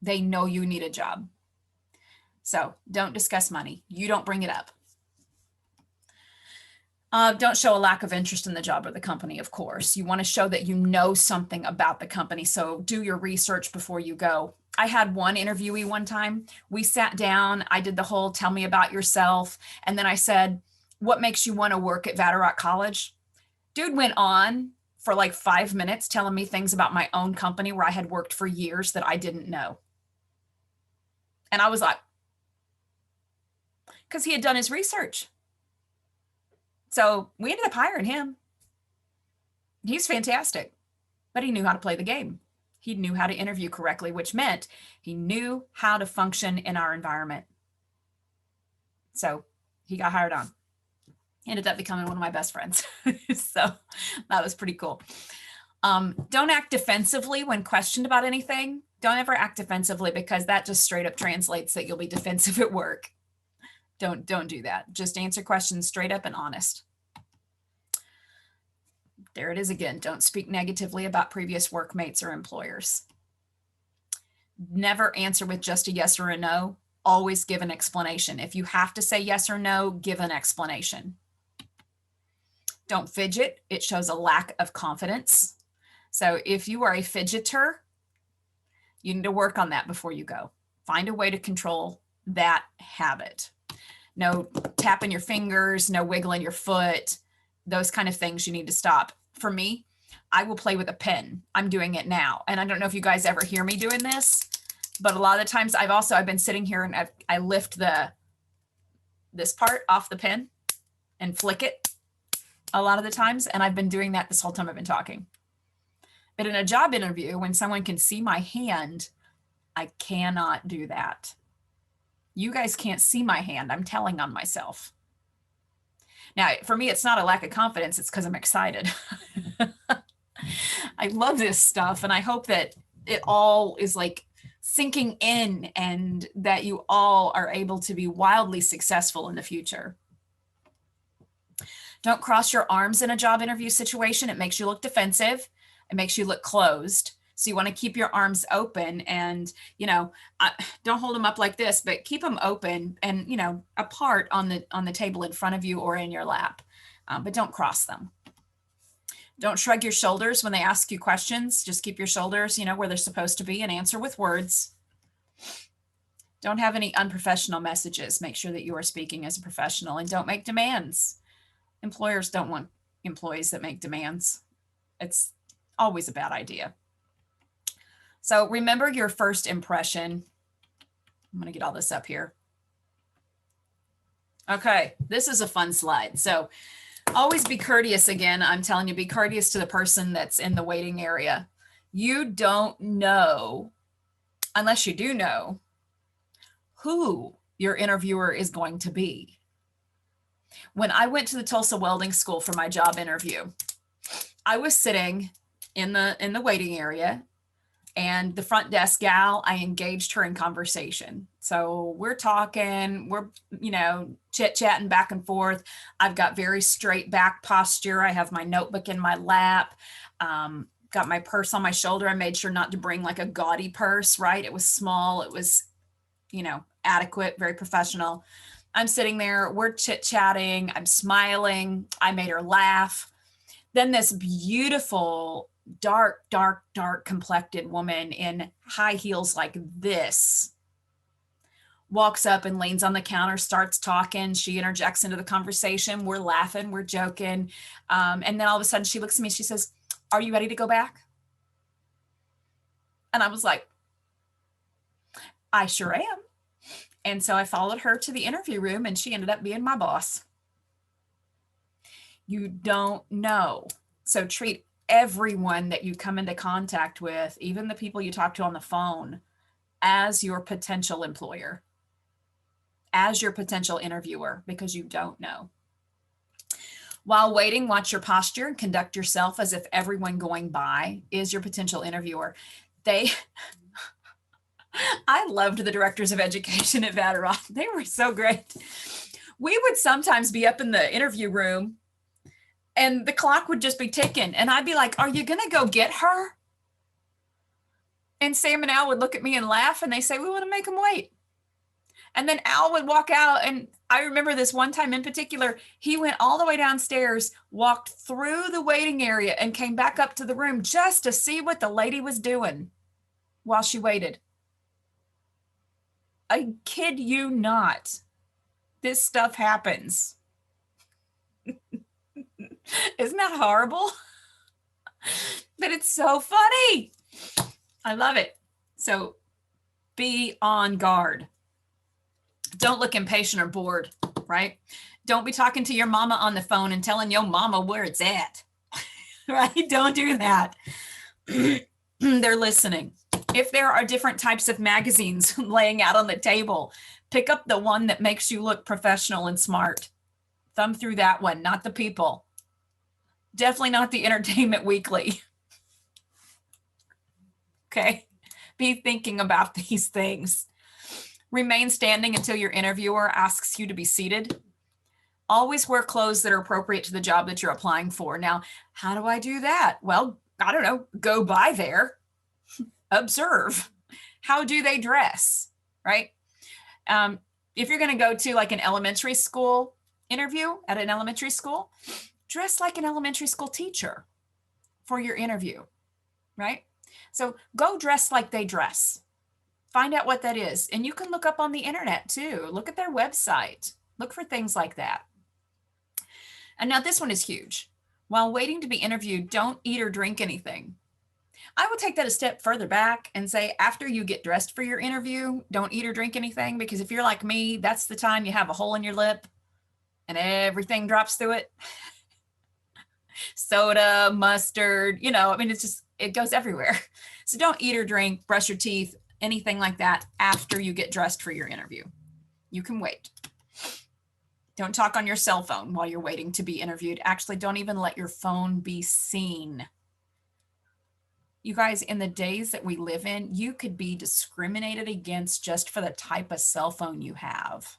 They know you need a job. So don't discuss money. You don't bring it up. Don't show a lack of interest in the job or the company, of course. You want to show that you know something about the company. So do your research before you go. I had one interviewee one time. We sat down, I did the whole tell me about yourself. And then I said, what makes you want to work at Vatterott College? Dude went on for like 5 minutes telling me things about my own company where I had worked for years that I didn't know. And I was like, because he had done his research. So we ended up hiring him. He's fantastic, but he knew how to play the game. He knew how to interview correctly, which meant he knew how to function in our environment. So he got hired on. He ended up becoming one of my best friends. So that was pretty cool. Don't act defensively when questioned about anything. Don't ever act defensively, because that just straight up translates that you'll be defensive at work. Don't do that. Just answer questions straight up and honest. There it is again. Don't speak negatively about previous workmates or employers. Never answer with just a yes or a no. Always give an explanation. If you have to say yes or no, give an explanation. Don't fidget. It shows a lack of confidence. So if you are a fidgeter, you need to work on that before you go. Find a way to control that habit. No tapping your fingers, no wiggling your foot, those kind of things you need to stop. For me, I will play with a pen. I'm doing it now. And I don't know if you guys ever hear me doing this, but a lot of the times I've been sitting here and I lift this part off the pen and flick it a lot of the times. And I've been doing that this whole time I've been talking. But in a job interview, when someone can see my hand, I cannot do that. You guys can't see my hand. I'm telling on myself. Now, for me, it's not a lack of confidence. It's because I'm excited. I love this stuff. And I hope that it all is like sinking in and that you all are able to be wildly successful in the future. Don't cross your arms in a job interview situation. It makes you look defensive. It makes you look closed. So you want to keep your arms open and, don't hold them up like this, but keep them open and, apart on the table in front of you or in your lap, but don't cross them. Don't shrug your shoulders when they ask you questions. Just keep your shoulders, where they're supposed to be and answer with words. Don't have any unprofessional messages. Make sure that you are speaking as a professional and don't make demands. Employers don't want employees that make demands. It's always a bad idea. So remember your first impression. I'm going to get all this up here. Okay, this is a fun slide. So always be courteous again. I'm telling you, be courteous to the person that's in the waiting area. You don't know, unless you do know, who your interviewer is going to be. When I went to the Tulsa Welding School for my job interview, I was sitting in the waiting area. And the front desk gal, I engaged her in conversation. So we're talking, we're, chit-chatting back and forth. I've got very straight back posture. I have my notebook in my lap, got my purse on my shoulder. I made sure not to bring like a gaudy purse, right? It was small. It was, adequate, very professional. I'm sitting there, we're chit-chatting. I'm smiling. I made her laugh. Then this beautiful dark complected woman in high heels like this walks up and leans on the counter, starts talking. She interjects into the conversation. We're laughing, we're joking. And then all of a sudden she looks at me, she says, "Are you ready to go back?" And I was like, "I sure am." And so I followed her to the interview room and she ended up being my boss. You don't know. So treat everyone that you come into contact with, even the people you talk to on the phone, as your potential employer, as your potential interviewer, because you don't know. While waiting, watch your posture and conduct yourself as if everyone going by is your potential interviewer. I loved the directors of education at Vatterott. They were so great. We would sometimes be up in the interview room and the clock would just be ticking. And I'd be like, "Are you going to go get her?" And Sam and Al would look at me and laugh and they say, "We want to make them wait." And then Al would walk out. And I remember this one time in particular, he went all the way downstairs, walked through the waiting area and came back up to the room just to see what the lady was doing while she waited. I kid you not. This stuff happens. Isn't that horrible? But it's so funny. I love it. So be on guard. Don't look impatient or bored, right? Don't be talking to your mama on the phone and telling your mama where it's at, right? Don't do that. They're listening. If there are different types of magazines laying out on the table, pick up the one that makes you look professional and smart. Thumb through that one, not the People. Definitely not the Entertainment Weekly. Okay, be thinking about these things. Remain standing until your interviewer asks you to be seated. Always wear clothes that are appropriate to the job that you're applying for. Now, how do I do that? Well, I don't know. Go by there, observe. How do they dress, right? If you're going to go to like an elementary school interview at an elementary school, dress like an elementary school teacher for your interview, right? So go dress like they dress. Find out what that is. And you can look up on the internet too. Look at their website. Look for things like that. And now this one is huge. While waiting to be interviewed, don't eat or drink anything. I would take that a step further back and say, after you get dressed for your interview, don't eat or drink anything, because if you're like me, that's the time you have a hole in your lip and everything drops through it. Soda, mustard, it goes everywhere. So don't eat or drink, brush your teeth, anything like that after you get dressed for your interview. You can wait. Don't talk on your cell phone while you're waiting to be interviewed. Actually, don't even let your phone be seen. You guys, in the days that we live in, you could be discriminated against just for the type of cell phone you have.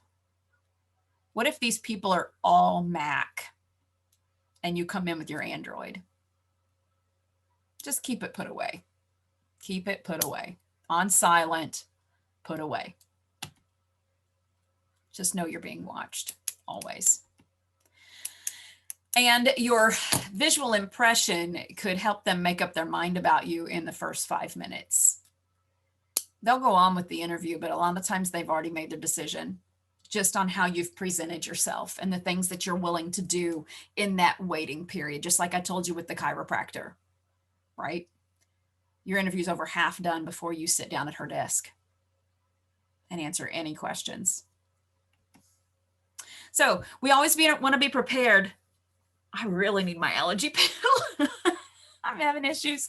What if these people are all Mac and you come in with your Android? Just keep it put away. Keep it put away. On silent, put away. Just know you're being watched always. And your visual impression could help them make up their mind about you in the first 5 minutes. They'll go on with the interview, but a lot of times they've already made their decision just on how you've presented yourself and the things that you're willing to do in that waiting period. Just like I told you with the chiropractor, right? Your interview's over half done before you sit down at her desk and answer any questions. So we always want to be prepared. I really need my allergy pill. I'm having issues.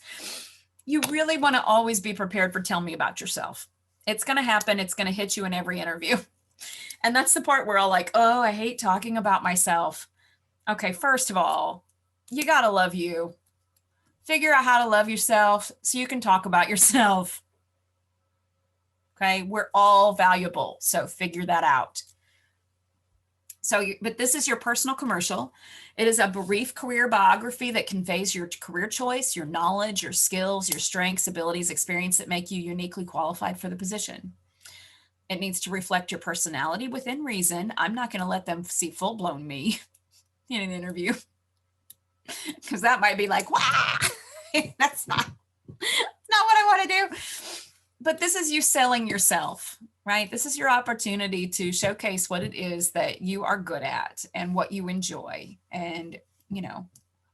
You really want to always be prepared for tell me about yourself. It's going to happen. It's going to hit you in every interview. And that's the part where I'll like, oh, I hate talking about myself. Okay, first of all, you got to love you. Figure out how to love yourself so you can talk about yourself. Okay, we're all valuable, so figure that out. But this is your personal commercial. It is a brief career biography that conveys your career choice, your knowledge, your skills, your strengths, abilities, experience that make you uniquely qualified for the position. It needs to reflect your personality within reason. I'm not going to let them see full-blown me in an interview, because that might be like, wow, that's not what I want to do. But this is you selling yourself, right? This is your opportunity to showcase what it is that you are good at and what you enjoy, and,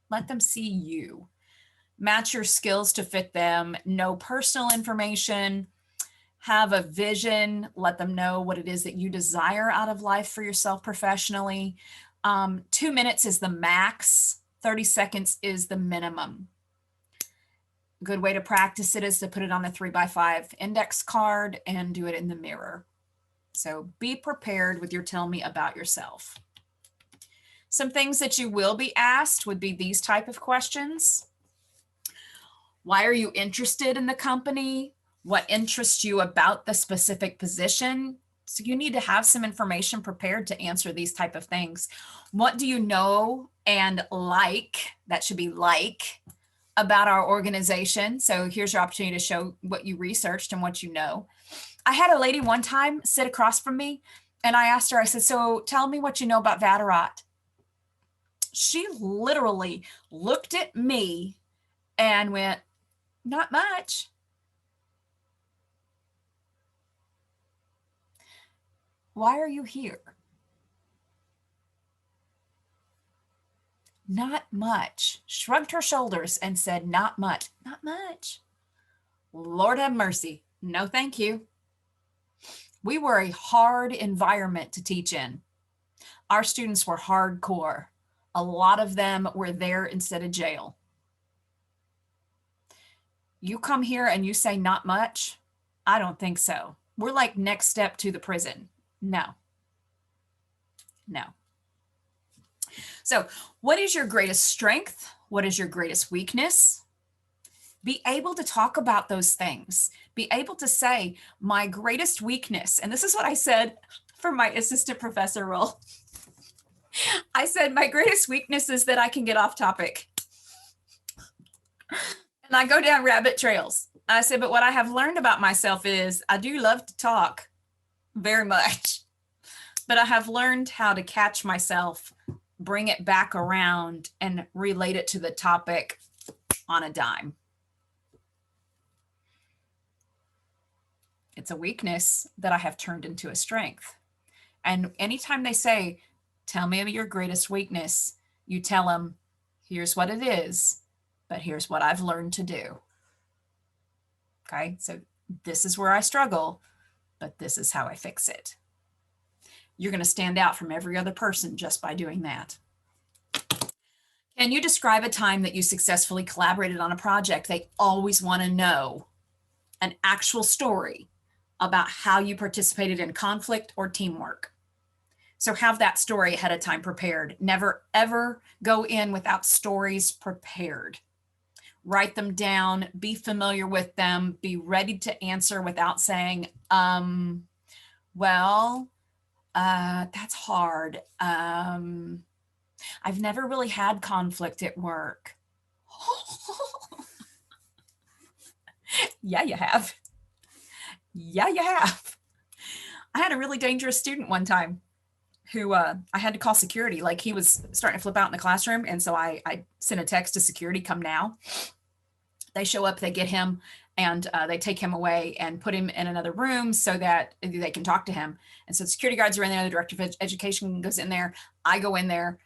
let them see you. Match your skills to fit them. Know personal information. Have a vision. Let them know what it is that you desire out of life for yourself professionally. 2 minutes is the max. 30 seconds is the minimum. A good way to practice it is to put it on a 3x5 index card and do it in the mirror. So be prepared with your tell me about yourself. Some things that you will be asked would be these type of questions. Why are you interested in the company? What interests you about the specific position? So you need to have some information prepared to answer these type of things. What do you know and like? That should be like about our organization. So here's your opportunity to show what you researched and what you know. I had a lady one time sit across from me, and I asked her, I said, so tell me what you know about Vatterott. She literally looked at me and went, not much. Why are you here? Not much. Shrugged her shoulders and said, not much. Not much. Lord have mercy. No, thank you. We were a hard environment to teach in. Our students were hardcore. A lot of them were there instead of jail. You come here and you say not much? I don't think so. We're like next step to the prison. No. No. So, what is your greatest strength? What is your greatest weakness? Be able to talk about those things. Be able to say, my greatest weakness, and this is what I said for my assistant professor role. I said, my greatest weakness is that I can get off topic. And I go down rabbit trails. I said, but what I have learned about myself is I do love to talk very much, but I have learned how to catch myself, bring it back around, and relate it to the topic on a dime. It's a weakness that I have turned into a strength. And anytime they say, tell me your greatest weakness, you tell them, here's what it is, but here's what I've learned to do. Okay, so this is where I struggle, but this is how I fix it. You're going to stand out from every other person just by doing that. Can you describe a time that you successfully collaborated on a project? They always want to know an actual story about how you participated in conflict or teamwork. So have that story ahead of time prepared. Never, ever go in without stories prepared. Write them down, be familiar with them, be ready to answer without saying, well, that's hard. I've never really had conflict at work. Yeah, you have. Yeah, you have. I had a really dangerous student one time who I had to call security. Like, he was starting to flip out in the classroom. And so I sent a text to security, come now. They show up, they get him, and they take him away and put him in another room so that they can talk to him. And so the security guards are in there, the director of education goes in there. I go in there,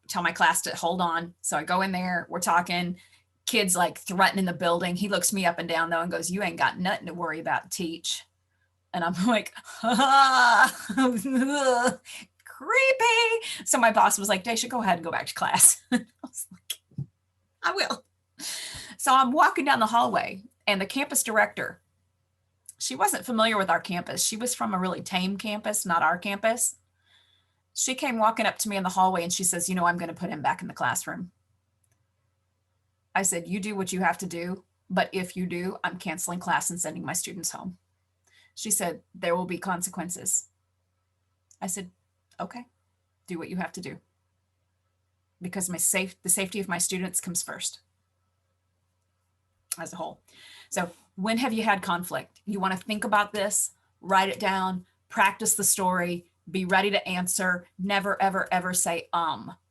tell my class to hold on. So I go in there, we're talking, kids like threatening the building. He looks me up and down though and goes, you ain't got nothing to worry about, teach. And I'm like, creepy. So my boss was like, Daisha, go ahead and go back to class. I was like, I will. So I'm walking down the hallway, and the campus director, she wasn't familiar with our campus. She was from a really tame campus, not our campus. She came walking up to me in the hallway and she says, you know, I'm going to put him back in the classroom. I said, you do what you have to do, but if you do, I'm canceling class and sending my students home. She said, there will be consequences. I said, okay, do what you have to do. Because the safety of my students comes first as a whole. So when have you had conflict? You want to think about this, write it down, practice the story, be ready to answer. Never, ever, ever say,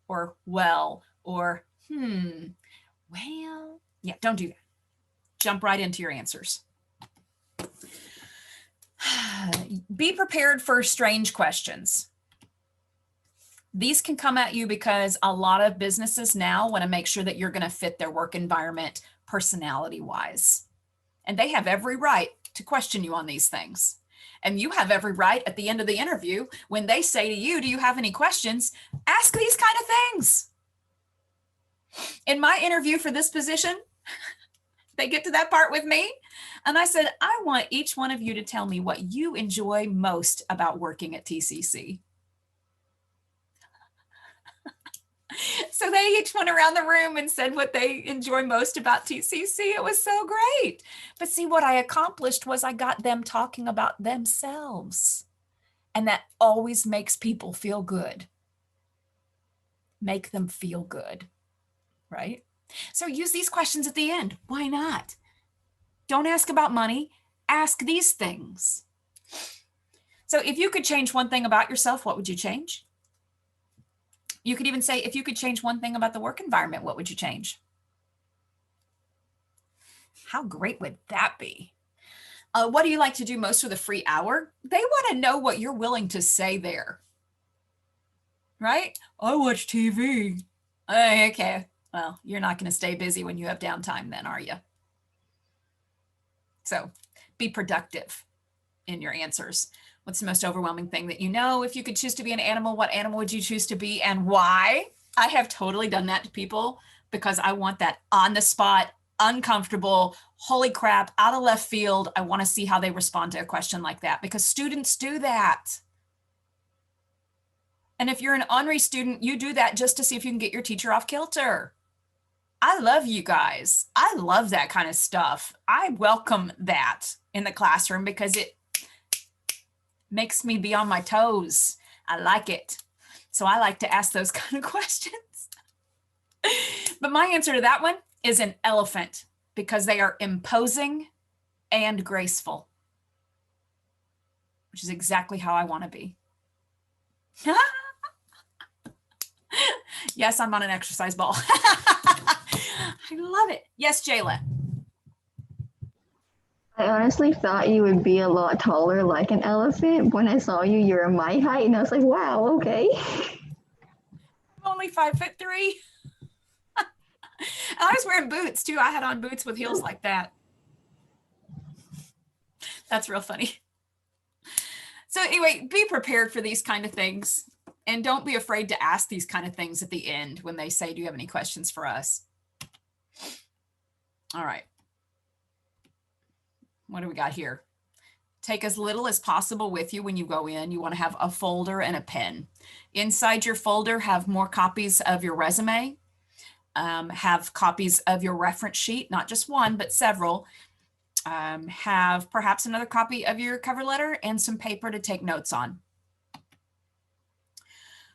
or well, or, well, yeah, don't do that. Jump right into your answers. Be prepared for strange questions. These can come at you because a lot of businesses now want to make sure that you're going to fit their work environment personality-wise. And they have every right to question you on these things. And you have every right at the end of the interview, when they say to you, do you have any questions? Ask these kind of things. In my interview for this position, they get to that part with me. And I said, I want each one of you to tell me what you enjoy most about working at TCC. So they each went around the room and said what they enjoy most about TCC. It was so great. But see, what I accomplished was I got them talking about themselves. And that always makes people feel good. Make them feel good, right? So use these questions at the end. Why not? Don't ask about money. Ask these things. So if you could change one thing about yourself, what would you change? You could even say, if you could change one thing about the work environment, what would you change? How great would that be? What do you like to do most with a free hour? They want to know what you're willing to say there. Right? I watch TV. Okay. Well, you're not going to stay busy when you have downtime then, are you? So be productive in your answers. What's the most overwhelming thing that you know? If you could choose to be an animal, what animal would you choose to be and why? I have totally done that to people because I want that on the spot, uncomfortable, holy crap, out of left field. I want to see how they respond to a question like that because students do that. And if you're an ornery student, you do that just to see if you can get your teacher off kilter. I love you guys. I love that kind of stuff. I welcome that in the classroom because it makes me be on my toes. I like it. So I like to ask those kind of questions. But my answer to that one is an elephant because they are imposing and graceful, which is exactly how I want to be. Yes, I'm on an exercise ball. I love it. Yes, Jayla. I honestly thought you would be a lot taller like an elephant. When I saw you, you're my height, and I was like, wow, okay. I'm only 5'3". I was wearing boots too. I had on boots with heels like that. That's real funny. So anyway, be prepared for these kind of things. And don't be afraid to ask these kind of things at the end when they say, do you have any questions for us? All right. What do we got here? Take as little as possible with you when you go in. You want to have a folder and a pen. Inside your folder, have more copies of your resume. Have copies of your reference sheet, not just one, but several. Have perhaps another copy of your cover letter and some paper to take notes on.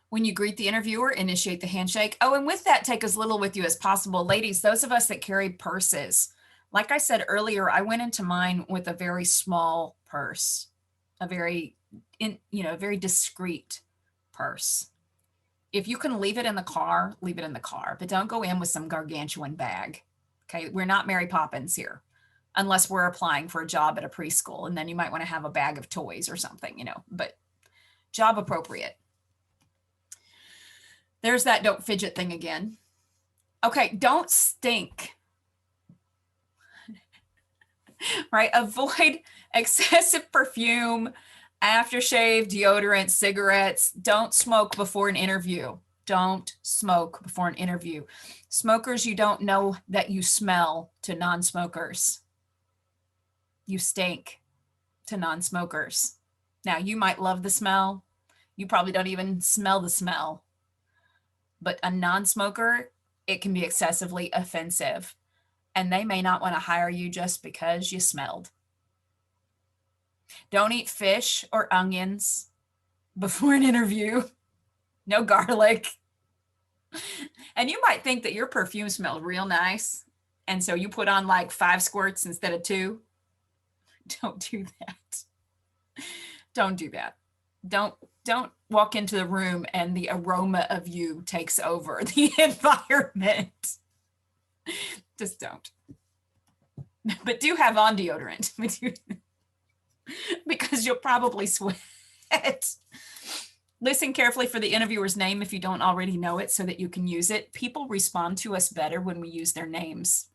When you greet the interviewer, initiate the handshake. Oh, and with that, take as little with you as possible. Ladies, those of us that carry purses, like I said earlier, I went into mine with a very small purse, a very discreet purse. If you can leave it in the car, leave it in the car, but don't go in with some gargantuan bag. Okay, we're not Mary Poppins here, unless we're applying for a job at a preschool, and then you might want to have a bag of toys or something, but job appropriate. There's that don't fidget thing again. Okay, don't stink. Right? Avoid excessive perfume, aftershave, deodorant, cigarettes. Don't smoke before an interview. Don't smoke before an interview. Smokers, you don't know that you smell to non-smokers. You stink to non-smokers. Now, you might love the smell. You probably don't even smell the smell. But a non-smoker, it can be excessively offensive. And they may not want to hire you just because you smelled. Don't eat fish or onions before an interview. No garlic. And you might think that your perfume smelled real nice. And so you put on like 5 squirts instead of 2. Don't do that. Don't do that. Don't walk into the room and the aroma of you takes over the environment. Just don't. But do have on deodorant because you'll probably sweat. Listen carefully for the interviewer's name if you don't already know it so that you can use it. People respond to us better when we use their names.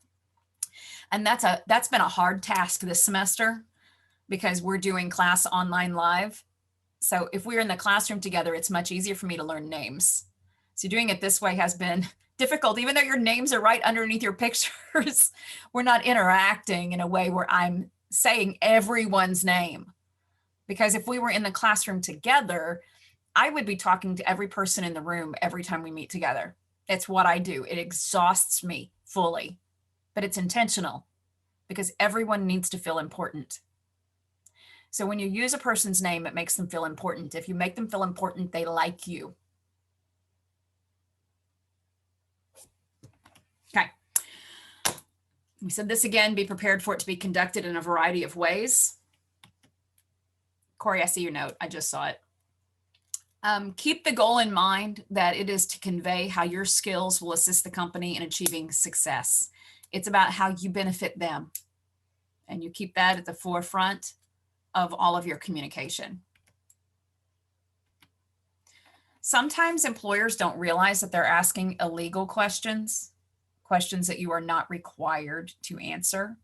And that's been a hard task this semester because we're doing class online live. So if we're in the classroom together, it's much easier for me to learn names. So doing it this way has been difficult, even though your names are right underneath your pictures. We're not interacting in a way where I'm saying everyone's name. Because if we were in the classroom together, I would be talking to every person in the room every time we meet together. It's what I do. It exhausts me fully, but it's intentional because everyone needs to feel important. So when you use a person's name, it makes them feel important. If you make them feel important, they like you. Okay. We said this again, be prepared for it to be conducted in a variety of ways. Corey, I see your note. I just saw it. Keep the goal in mind that it is to convey how your skills will assist the company in achieving success. It's about how you benefit them. And you keep that at the forefront of all of your communication. Sometimes employers don't realize that they're asking illegal questions, questions that you are not required to answer.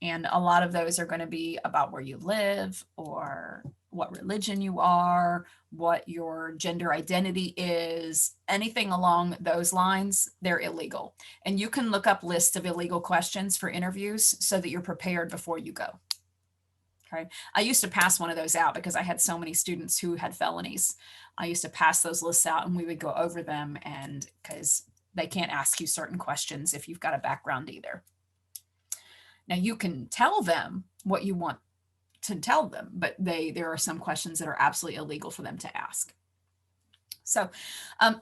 And a lot of those are going to be about where you live or what religion you are, what your gender identity is, anything along those lines, they're illegal. And you can look up lists of illegal questions for interviews so that you're prepared before you go. Okay. I used to pass one of those out because I had so many students who had felonies. I used to pass those lists out and we would go over them, and because they can't ask you certain questions if you've got a background either. Now you can tell them what you want to tell them, but there are some questions that are absolutely illegal for them to ask. So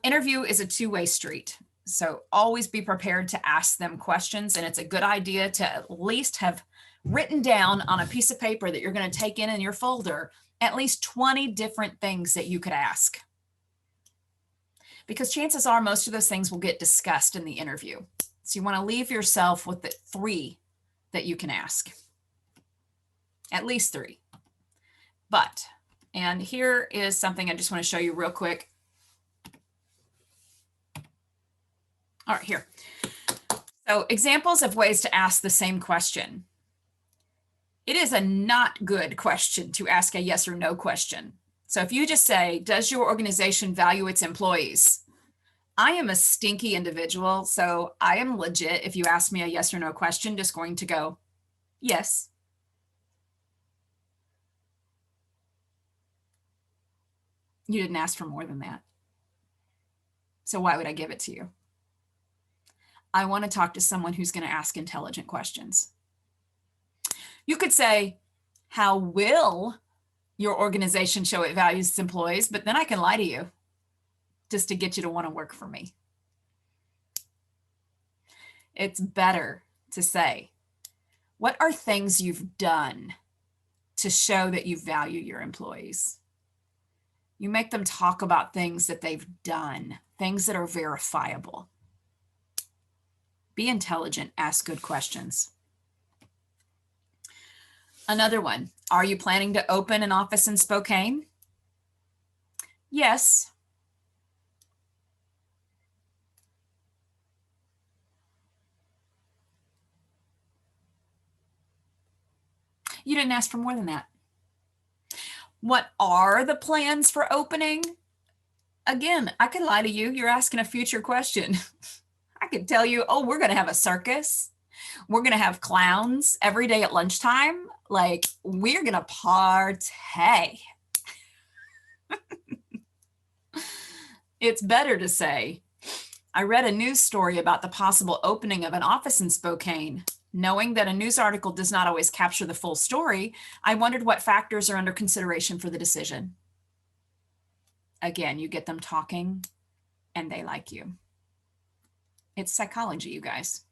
interview is a two-way street. So always be prepared to ask them questions, and it's a good idea to at least have written down on a piece of paper that you're going to take in your folder at least 20 different things that you could ask. Because chances are most of those things will get discussed in the interview. So you want to leave yourself with the 3 that you can ask. At least 3. But, and here is something I just want to show you real quick. All right, here. So examples of ways to ask the same question. It is a not good question to ask a yes or no question. So if you just say, does your organization value its employees? I am a stinky individual, so I am legit, if you ask me a yes or no question, just going to go, yes. You didn't ask for more than that. So why would I give it to you? I want to talk to someone who's going to ask intelligent questions. You could say, how will your organization show it values its employees? But then I can lie to you just to get you to want to work for me. It's better to say, what are things you've done to show that you value your employees? You make them talk about things that they've done, things that are verifiable. Be intelligent, ask good questions. Another one, are you planning to open an office in Spokane? Yes. You didn't ask for more than that. What are the plans for opening? Again, I could lie to you. You're asking a future question. I could tell you, oh, we're going to have a circus. We're going to have clowns every day at lunchtime. Like, we're going to partay. It's better to say, I read a news story about the possible opening of an office in Spokane. Knowing that a news article does not always capture the full story, I wondered what factors are under consideration for the decision. Again, you get them talking and they like you. It's psychology, you guys.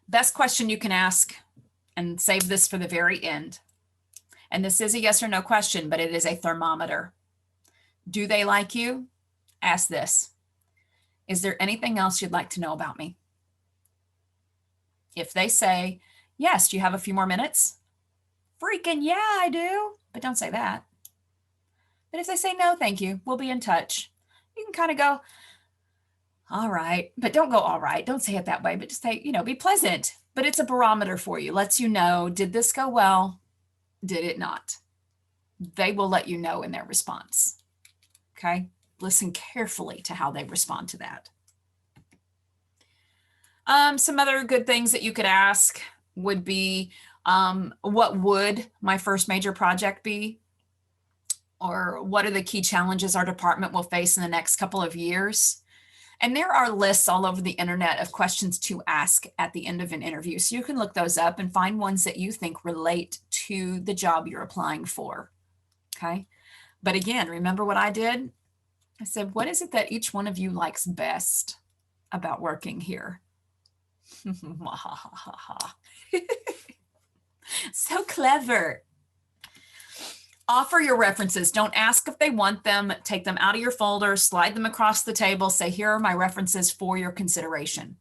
Best question you can ask, and save this for the very end. And this is a yes or no question, but it is a thermometer. Do they like you? Ask this. Is there anything else you'd like to know about me? If they say, yes, do you have a few more minutes? Freaking yeah, I do. But don't say that. But if they say, no, thank you, we'll be in touch. You can kind of go, all right, but don't go all right. Don't say it that way, but just say, be pleasant. But it's a barometer for you. Lets you know, did this go well? Did it not? They will let you know in their response. Okay? Listen carefully to how they respond to that. Some other good things that you could ask would be, what would my first major project be? Or what are the key challenges our department will face in the next couple of years? And there are lists all over the internet of questions to ask at the end of an interview. So you can look those up and find ones that you think relate to the job you're applying for. Okay. But again, remember what I did? I said, what is it that each one of you likes best about working here? So clever. Offer your references. Don't ask if they want them. Take them out of your folder, slide them across the table, say, here are my references for your consideration.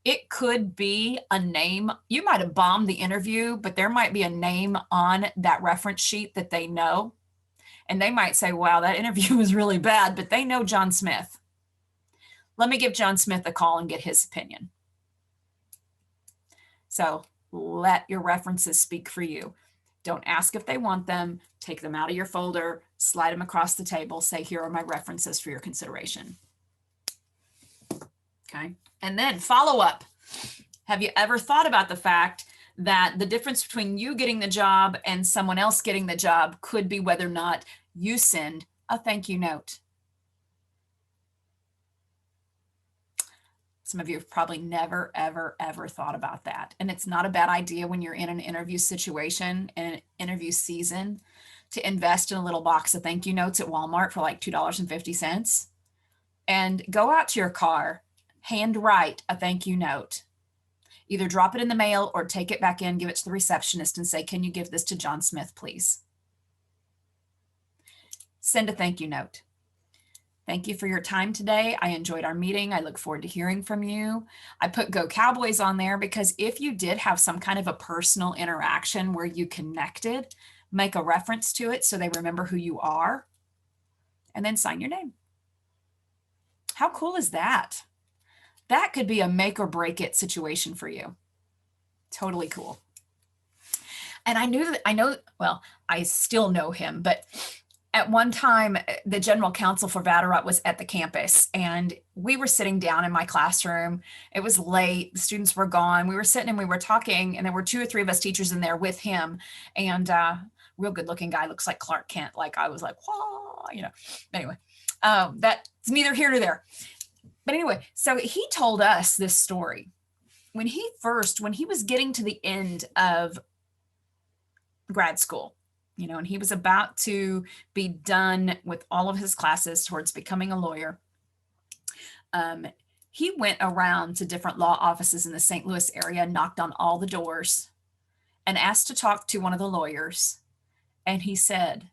It could be a name. You might have bombed the interview, but there might be a name on that reference sheet that they know. And they might say, wow, that interview was really bad, but they know John Smith. Let me give John Smith a call and get his opinion. So let your references speak for you. Don't ask if they want them. Take them out of your folder, slide them across the table, say, here are my references for your consideration. Okay. And then follow up. Have you ever thought about the fact that the difference between you getting the job and someone else getting the job could be whether or not you send a thank you note? Some of you have probably never, ever, ever thought about that. And it's not a bad idea when you're in an interview situation and an interview season to invest in a little box of thank you notes at Walmart for like $2.50 and go out to your car, hand write a thank you note. Either drop it in the mail or take it back in, give it to the receptionist and say, can you give this to John Smith, please? Send a thank you note. Thank you for your time today. I enjoyed our meeting. I look forward to hearing from you. I put Go Cowboys on there because if you did have some kind of a personal interaction where you connected, make a reference to it so they remember who you are, and then sign your name. How cool is that? That could be a make or break it situation for you. Totally cool. And I still know him, but at one time, the general counsel for Vatterott was at the campus, and we were sitting down in my classroom. It was late. The students were gone. We were sitting and we were talking, and there were 2 or 3 of us teachers in there with him. And real good looking guy, looks like Clark Kent. Like I was like, whoa, you know. Anyway, that's neither here nor there. But anyway, so he told us this story. When he was getting to the end of grad school, you know, and he was about to be done with all of his classes towards becoming a lawyer. He went around to different law offices in the St. Louis area, knocked on all the doors and asked to talk to one of the lawyers. And he said,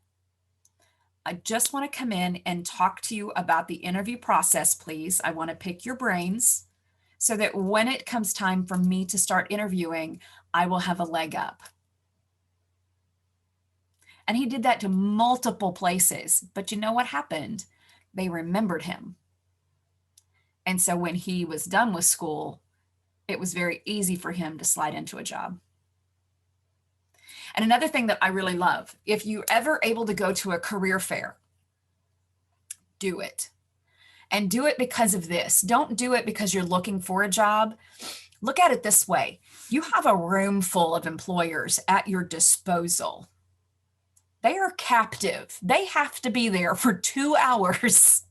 I just want to come in and talk to you about the interview process, please. I want to pick your brains so that when it comes time for me to start interviewing, I will have a leg up. And he did that to multiple places. But you know what happened? They remembered him. And so when he was done with school, it was very easy for him to slide into a job. And another thing that I really love, if you're ever able to go to a career fair, do it. And do it because of this. Don't do it because you're looking for a job. Look at it this way. You have a room full of employers at your disposal. They are captive. They have to be there for 2 hours.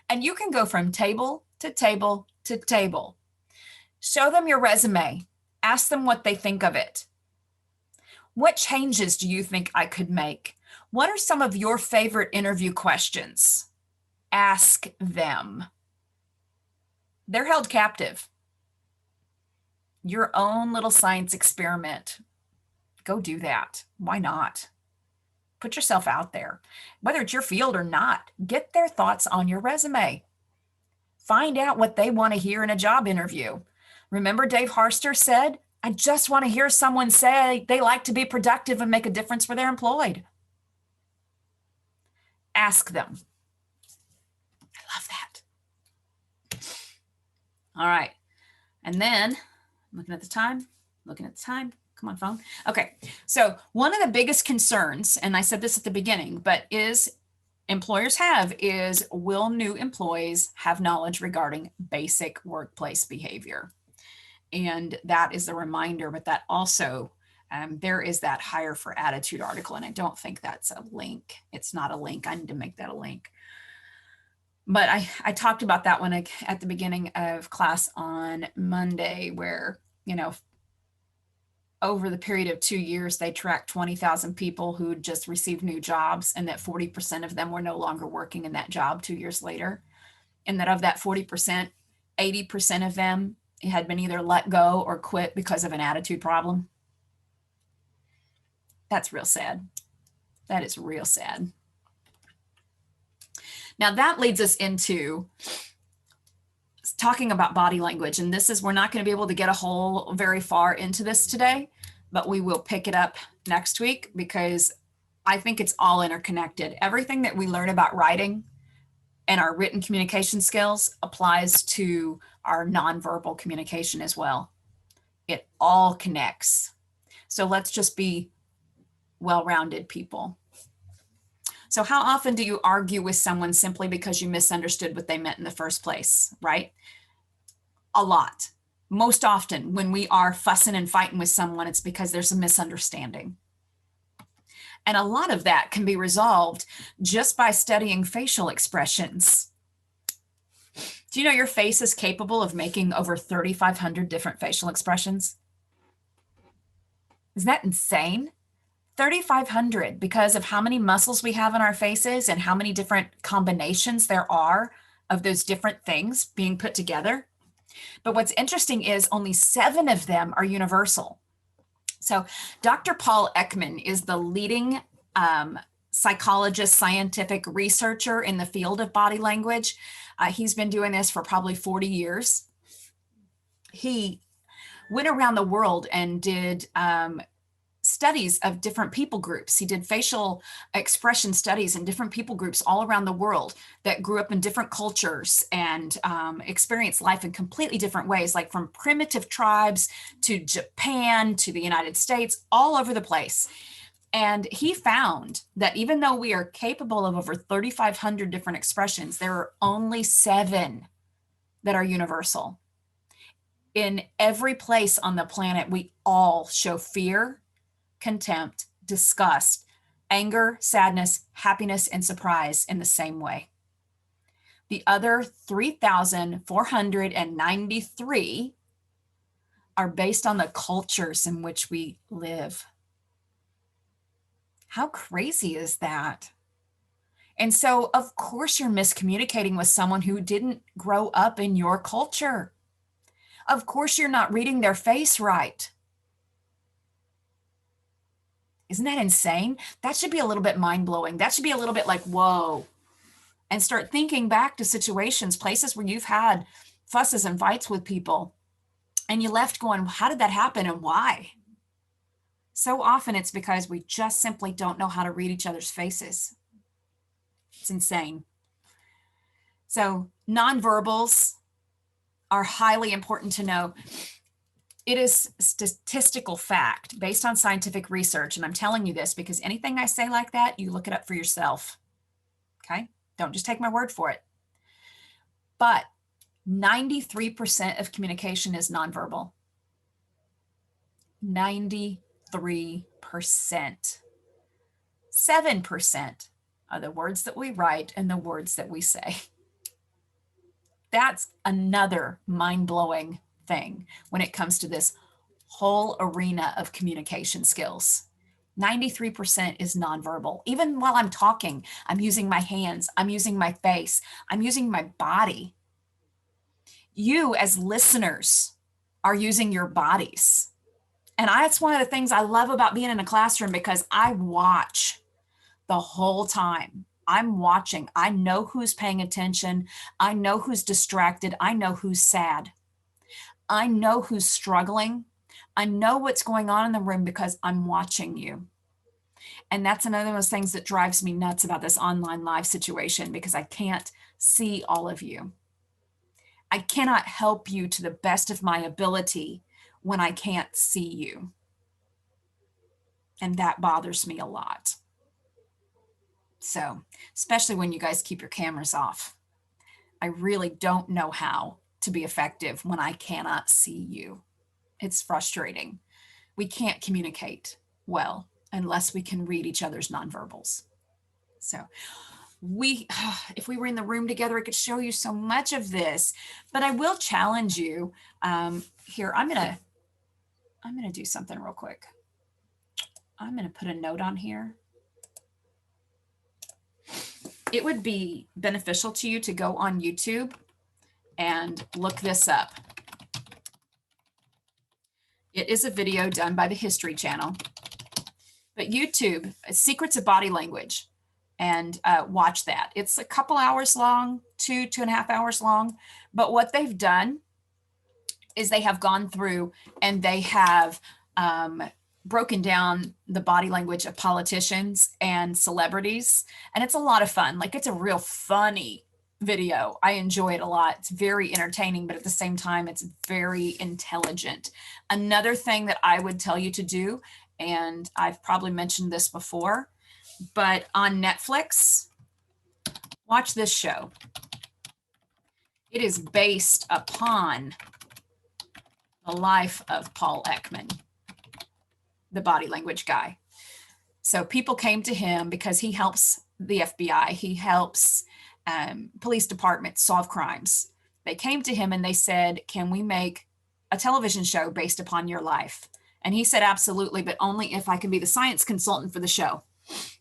And you can go from table to table to table. Show them your resume. Ask them what they think of it. What changes do you think I could make? What are some of your favorite interview questions? Ask them. They're held captive. Your own little science experiment. Go do that. Why not? Put yourself out there. Whether it's your field or not, get their thoughts on your resume. Find out what they want to hear in a job interview. Remember Dave Harster said, I just want to hear someone say they like to be productive and make a difference where they're employed. Ask them. I love that. All right. And then, looking at the time. Come on, phone. Okay. So one of the biggest concerns, and I said this at the beginning, but employers is will new employees have knowledge regarding basic workplace behavior? And that is a reminder, but that also, there is that Hire for Attitude article, and I don't think that's a link. It's not a link. I need to make that a link. But I talked about that one at the beginning of class on Monday, where, you know, over the period of 2 years, they tracked 20,000 people who just received new jobs, and that 40% of them were no longer working in that job 2 years later. And that of that 40%, 80% of them had been either let go or quit because of an attitude problem. That's real sad. That is real sad. Now that leads us into talking about body language, and this is, we're not going to be able to get very far into this today, but we will pick it up next week because I think it's all interconnected. Everything that we learn about writing and our written communication skills applies to our nonverbal communication as well. It all connects. So let's just be well-rounded people. So how often do you argue with someone simply because you misunderstood what they meant in the first place, right? A lot. Most often when we are fussing and fighting with someone, it's because there's a misunderstanding. And a lot of that can be resolved just by studying facial expressions. Do you know your face is capable of making over 3,500 different facial expressions? Isn't that insane? 3,500 because of how many muscles we have in our faces and how many different combinations there are of those different things being put together. But what's interesting is only 7 of them are universal. So Dr. Paul Ekman is the leading psychologist, scientific researcher in the field of body language. He's been doing this for probably 40 years. He went around the world and did studies of different people groups. He did facial expression studies in different people groups all around the world that grew up in different cultures and experienced life in completely different ways, like from primitive tribes to Japan to the United States, all over the place. And he found that even though we are capable of over 3,500 different expressions, there are only 7 that are universal. In every place on the planet, we all show fear, contempt, disgust, anger, sadness, happiness, and surprise in the same way. The other 3,493 are based on the cultures in which we live. How crazy is that? And so, of course, you're miscommunicating with someone who didn't grow up in your culture. Of course, you're not reading their face right. Isn't that insane? That should be a little bit mind-blowing. That should be a little bit like, whoa. And start thinking back to situations, places where you've had fusses and fights with people, and you left going, how did that happen and why? So often it's because we just simply don't know how to read each other's faces. It's insane. So nonverbals are highly important to know. It is statistical fact based on scientific research. And I'm telling you this because anything I say like that, you look it up for yourself. Okay? Don't just take my word for it. But 93% of communication is nonverbal. 93%. 7% are the words that we write and the words that we say. That's another mind-blowing thing when it comes to this whole arena of communication skills. 93% is nonverbal. Even while I'm talking, I'm using my hands, I'm using my face, I'm using my body. You as listeners are using your bodies. And that's one of the things I love about being in a classroom because I watch the whole time. I'm watching. I know who's paying attention. I know who's distracted. I know who's sad. I know who's struggling. I know what's going on in the room because I'm watching you. And that's another of those things that drives me nuts about this online live situation because I can't see all of you. I cannot help you to the best of my ability when I can't see you. And that bothers me a lot. So, especially when you guys keep your cameras off. I really don't know how to be effective when I cannot see you. It's frustrating. We can't communicate well unless we can read each other's nonverbals. So if we were in the room together, I could show you so much of this, but I will challenge you here. I'm going to do something real quick. I'm going to put a note on here. It would be beneficial to you to go on YouTube and look this up. It is a video done by the History Channel, but YouTube, Secrets of Body Language. and watch that. It's a couple hours long, 2.5 hours long. But what they've done is they have gone through and they have broken down the body language of politicians and celebrities. And it's a lot of fun. Like, it's a real funny video. I enjoy it a lot. It's very entertaining, but at the same time, it's very intelligent. Another thing that I would tell you to do, and I've probably mentioned this before, but on Netflix, watch this show. It is based upon the life of Paul Ekman, the body language guy. So people came to him because he helps the FBI. He helps police departments solve crimes. They came to him and they said, can we make a television show based upon your life? And he said, absolutely, but only if I can be the science consultant for the show.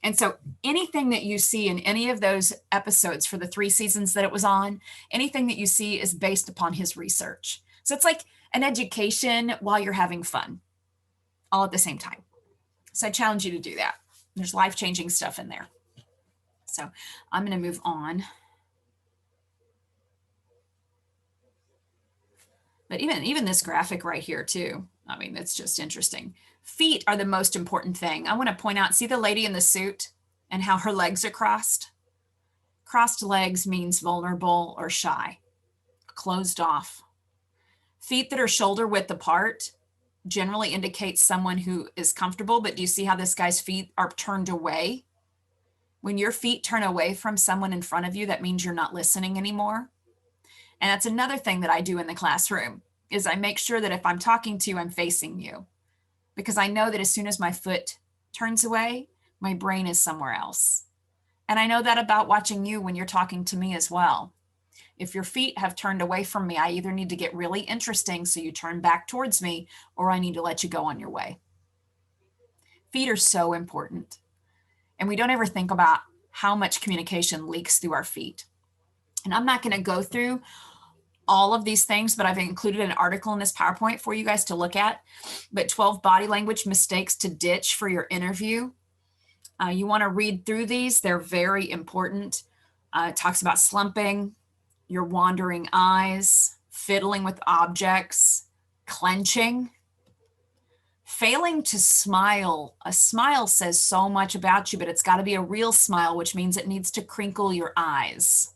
And so anything that you see in any of those episodes for the 3 seasons that it was on, anything that you see is based upon his research. So it's like an education while you're having fun, all at the same time. So I challenge you to do that. There's life-changing stuff in there. So I'm going to move on. But even this graphic right here too, I mean, it's just interesting. Feet are the most important thing. I want to point out, see the lady in the suit and how her legs are crossed? Crossed legs means vulnerable or shy, closed off. Feet that are shoulder width apart generally indicates someone who is comfortable, but do you see how this guy's feet are turned away? When your feet turn away from someone in front of you, that means you're not listening anymore. And that's another thing that I do in the classroom, is I make sure that if I'm talking to you, I'm facing you. Because I know that as soon as my foot turns away, my brain is somewhere else. And I know that about watching you when you're talking to me as well. If your feet have turned away from me, I either need to get really interesting so you turn back towards me, or I need to let you go on your way. Feet are so important. And we don't ever think about how much communication leaks through our feet. And I'm not going to go through all of these things, but I've included an article in this PowerPoint for you guys to look at. But 12 body language mistakes to ditch for your interview. You want to read through these. They're very important. It talks about slumping, your wandering eyes, fiddling with objects, clenching, failing to smile. A smile says so much about you, but it's got to be a real smile, which means it needs to crinkle your eyes.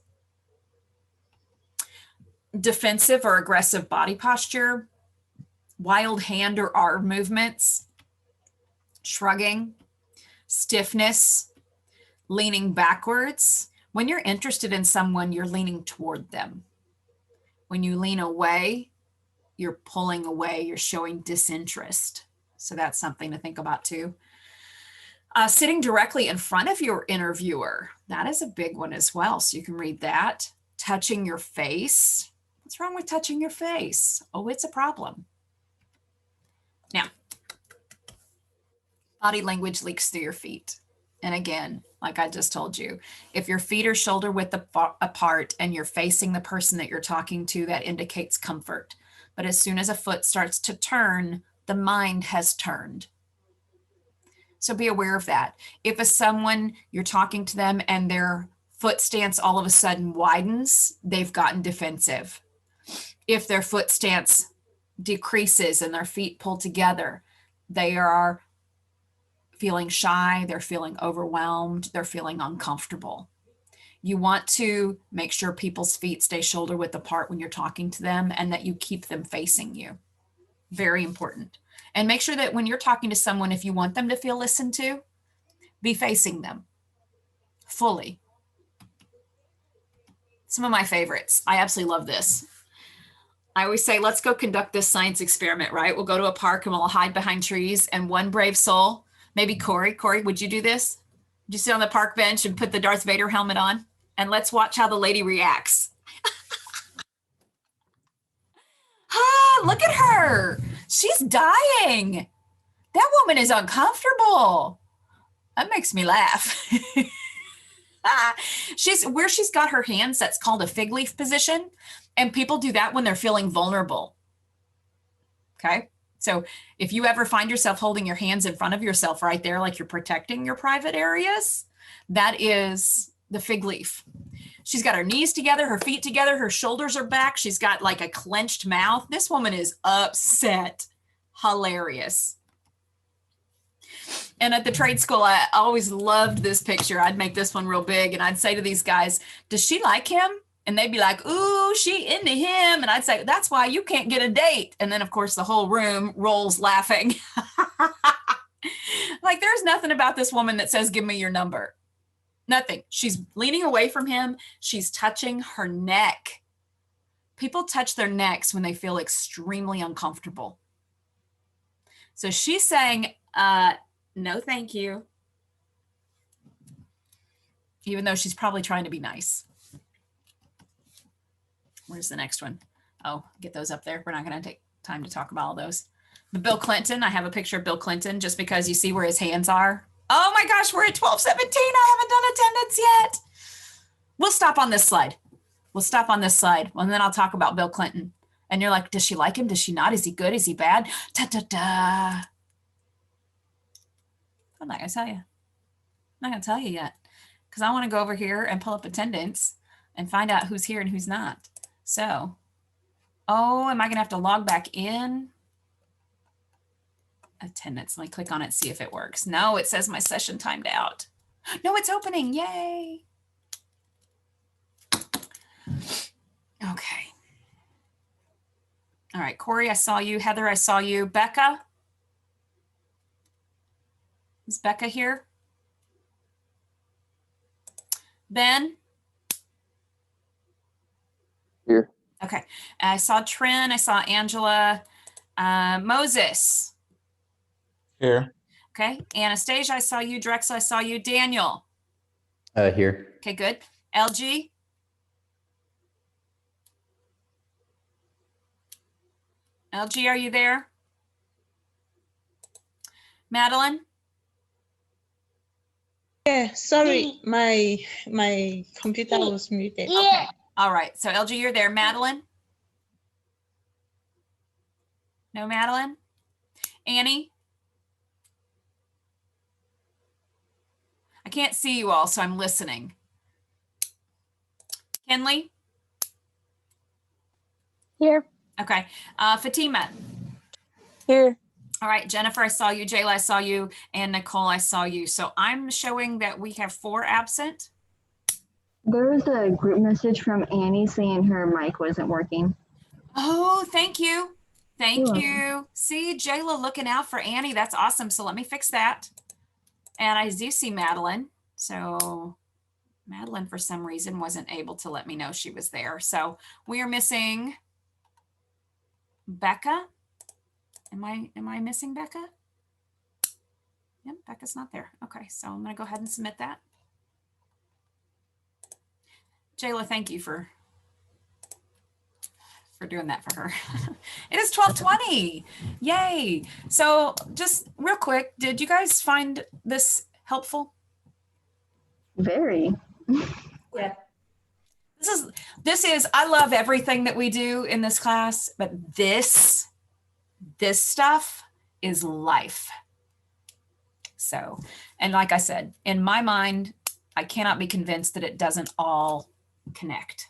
Defensive or aggressive body posture, wild hand or arm movements, shrugging, stiffness, leaning backwards. When you're interested in someone, you're leaning toward them. When you lean away, you're pulling away, you're showing disinterest. So that's something to think about too. Sitting directly in front of your interviewer, that is a big one as well. So you can read that. Touching your face. What's wrong with touching your face? Oh, it's a problem. Now, body language leaks through your feet. And again, like I just told you, if your feet are shoulder width apart and you're facing the person that you're talking to, that indicates comfort. But as soon as a foot starts to turn, the mind has turned. So be aware of that. If it's someone you're talking to them and their foot stance all of a sudden widens, they've gotten defensive. If their foot stance decreases and their feet pull together, they are feeling shy, they're feeling overwhelmed, they're feeling uncomfortable. You want to make sure people's feet stay shoulder width apart when you're talking to them and that you keep them facing you. Very important. And make sure that when you're talking to someone, if you want them to feel listened to, be facing them fully. Some of my favorites. I absolutely love this. I always say, let's go conduct this science experiment, right? We'll go to a park and we'll hide behind trees, and one brave soul, maybe Corey, would you do this? Would you sit on the park bench and put the Darth Vader helmet on? And let's watch how the lady reacts. Ah, look at her. She's dying. That woman is uncomfortable. That makes me laugh. Where she's got her hands, that's called a fig leaf position. And people do that when they're feeling vulnerable. Okay. So if you ever find yourself holding your hands in front of yourself right there, like you're protecting your private areas, That is the fig leaf. She's got her knees together, her feet together, her shoulders are back. She's got like a clenched mouth. This woman is upset. Hilarious. And at the trade school, I always loved this picture. I'd make this one real big and I'd say to these guys, does she like him? And they'd be like, ooh, she into him. And I'd say, that's why you can't get a date. And then of course the whole room rolls laughing. Like there's nothing about this woman that says, give me your number. Nothing. She's leaning away from him. She's touching her neck. People touch their necks when they feel extremely uncomfortable. So she's saying, no, thank you. Even though she's probably trying to be nice. Where's the next one? Oh, get those up there. We're not going to take time to talk about all those. But Bill Clinton, I have a picture of Bill Clinton just because you see where his hands are. Oh my gosh, we're at 12:17. I haven't done attendance yet. We'll stop on this slide. We'll stop on this slide. And then I'll talk about Bill Clinton. And you're like, does she like him? Does she not? Is he good? Is he bad? Ta-ta-ta. I'm not going to tell you. I'm not going to tell you yet. Because I want to go over here and pull up attendance and find out who's here and who's not. So, oh, am I going to have to log back in? Attendance. Let me click on it, see if it works. No, it says my session timed out. No, it's opening. Yay. Okay. All right, Corey, I saw you. Heather, I saw you. Becca? Is Becca here? Ben? Here. Okay. I saw Trin. I saw Angela. Moses? Here. Okay. Anastasia, I saw you. Drexel, I saw you. Daniel? Here. Okay, good. LG? LG, are you there? Madeline? Yeah, sorry, my computer was muted. Okay. All right. So LG, you're there. Madeline? No, Madeline? Annie? I can't see you all, so I'm listening. Kenley? Here. Okay. Fatima? Here. All right. Jennifer, I saw you. Jayla, I saw you. And Nicole, I saw you. So I'm showing that we have 4 absent. There was a group message from Annie saying her mic wasn't working. Oh, thank you. Thank You're you. See, Jayla looking out for Annie. That's awesome. So let me fix that. And I do see Madeline. So Madeline, for some reason, wasn't able to let me know she was there. So we are missing Becca. Am I missing Becca? Yep, Becca's not there. Okay, so I'm going to go ahead and submit that. Jayla, thank you for doing that for her. It is 12:20. Yay. So just real quick, did you guys find this helpful? Very. Yeah. This is, I love everything that we do in this class, but this stuff is life. So, and like I said, in my mind, I cannot be convinced that it doesn't all connect.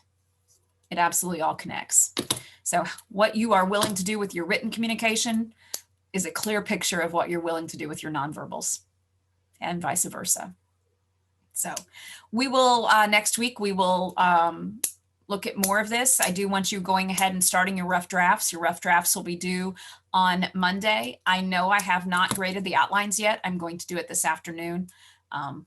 It absolutely all connects. So what you are willing to do with your written communication is a clear picture of what you're willing to do with your nonverbals, and vice versa. So we will, next week, we will look at more of this. I do want you going ahead and starting your rough drafts. Your rough drafts will be due on Monday. I know I have not graded the outlines yet. I'm going to do it this afternoon.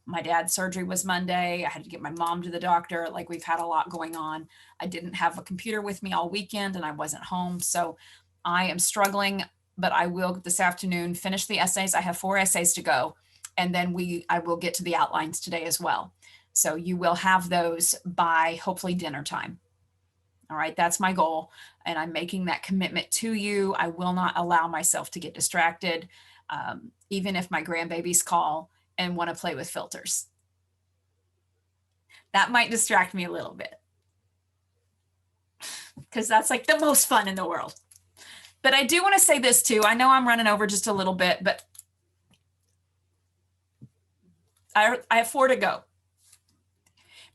My dad's surgery was Monday. I had to get my mom to the doctor. Like, we've had a lot going on. I didn't have a computer with me all weekend and I wasn't home. So I am struggling, but I will this afternoon finish the essays. I have 4 essays to go. And then I will get to the outlines today as well. So you will have those by hopefully dinner time. All right, that's my goal. And I'm making that commitment to you. I will not allow myself to get distracted, even if my grandbabies call and want to play with filters. That might distract me a little bit, because that's like the most fun in the world. But I do want to say this too. I know I'm running over just a little bit, but I have 4 to go.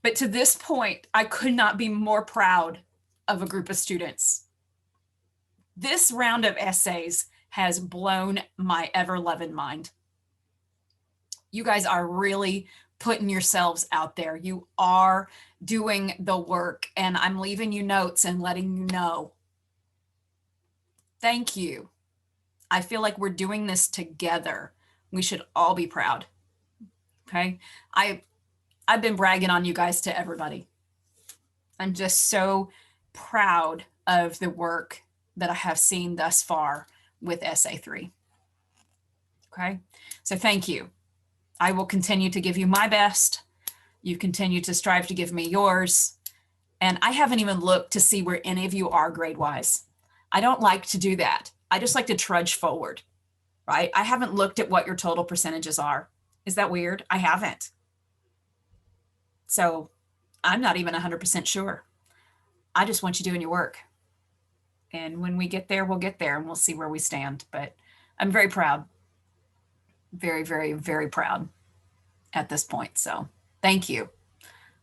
But to this point, I could not be more proud of a group of students. This round of essays has blown my ever-loving mind. You guys are really putting yourselves out there. You are doing the work, and I'm leaving you notes and letting you know. Thank you. I feel like we're doing this together. We should all be proud. Okay. I've been bragging on you guys to everybody. I'm just so proud of the work that I have seen thus far with Essay 3. Okay. So thank you. I will continue to give you my best. You continue to strive to give me yours. And I haven't even looked to see where any of you are grade-wise. I don't like to do that. I just like to trudge forward, right? I haven't looked at what your total percentages are. Is that weird? I haven't. So I'm not even 100% sure. I just want you doing your work. And when we get there, we'll get there and we'll see where we stand. But I'm very proud. Very, very, very proud at this point. So thank you.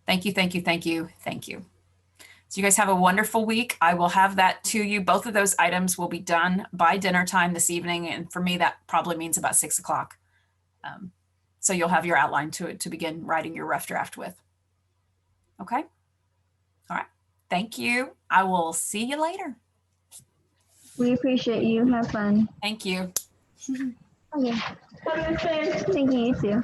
Thank you, thank you, thank you, thank you. So you guys have a wonderful week. I will have that to you. Both of those items will be done by dinner time this evening. And for me, that probably means about 6 o'clock. So you'll have your outline to begin writing your rough draft with. Okay. All right. Thank you. I will see you later. We appreciate you. Have fun. Thank you. Okay. Thank you, you too.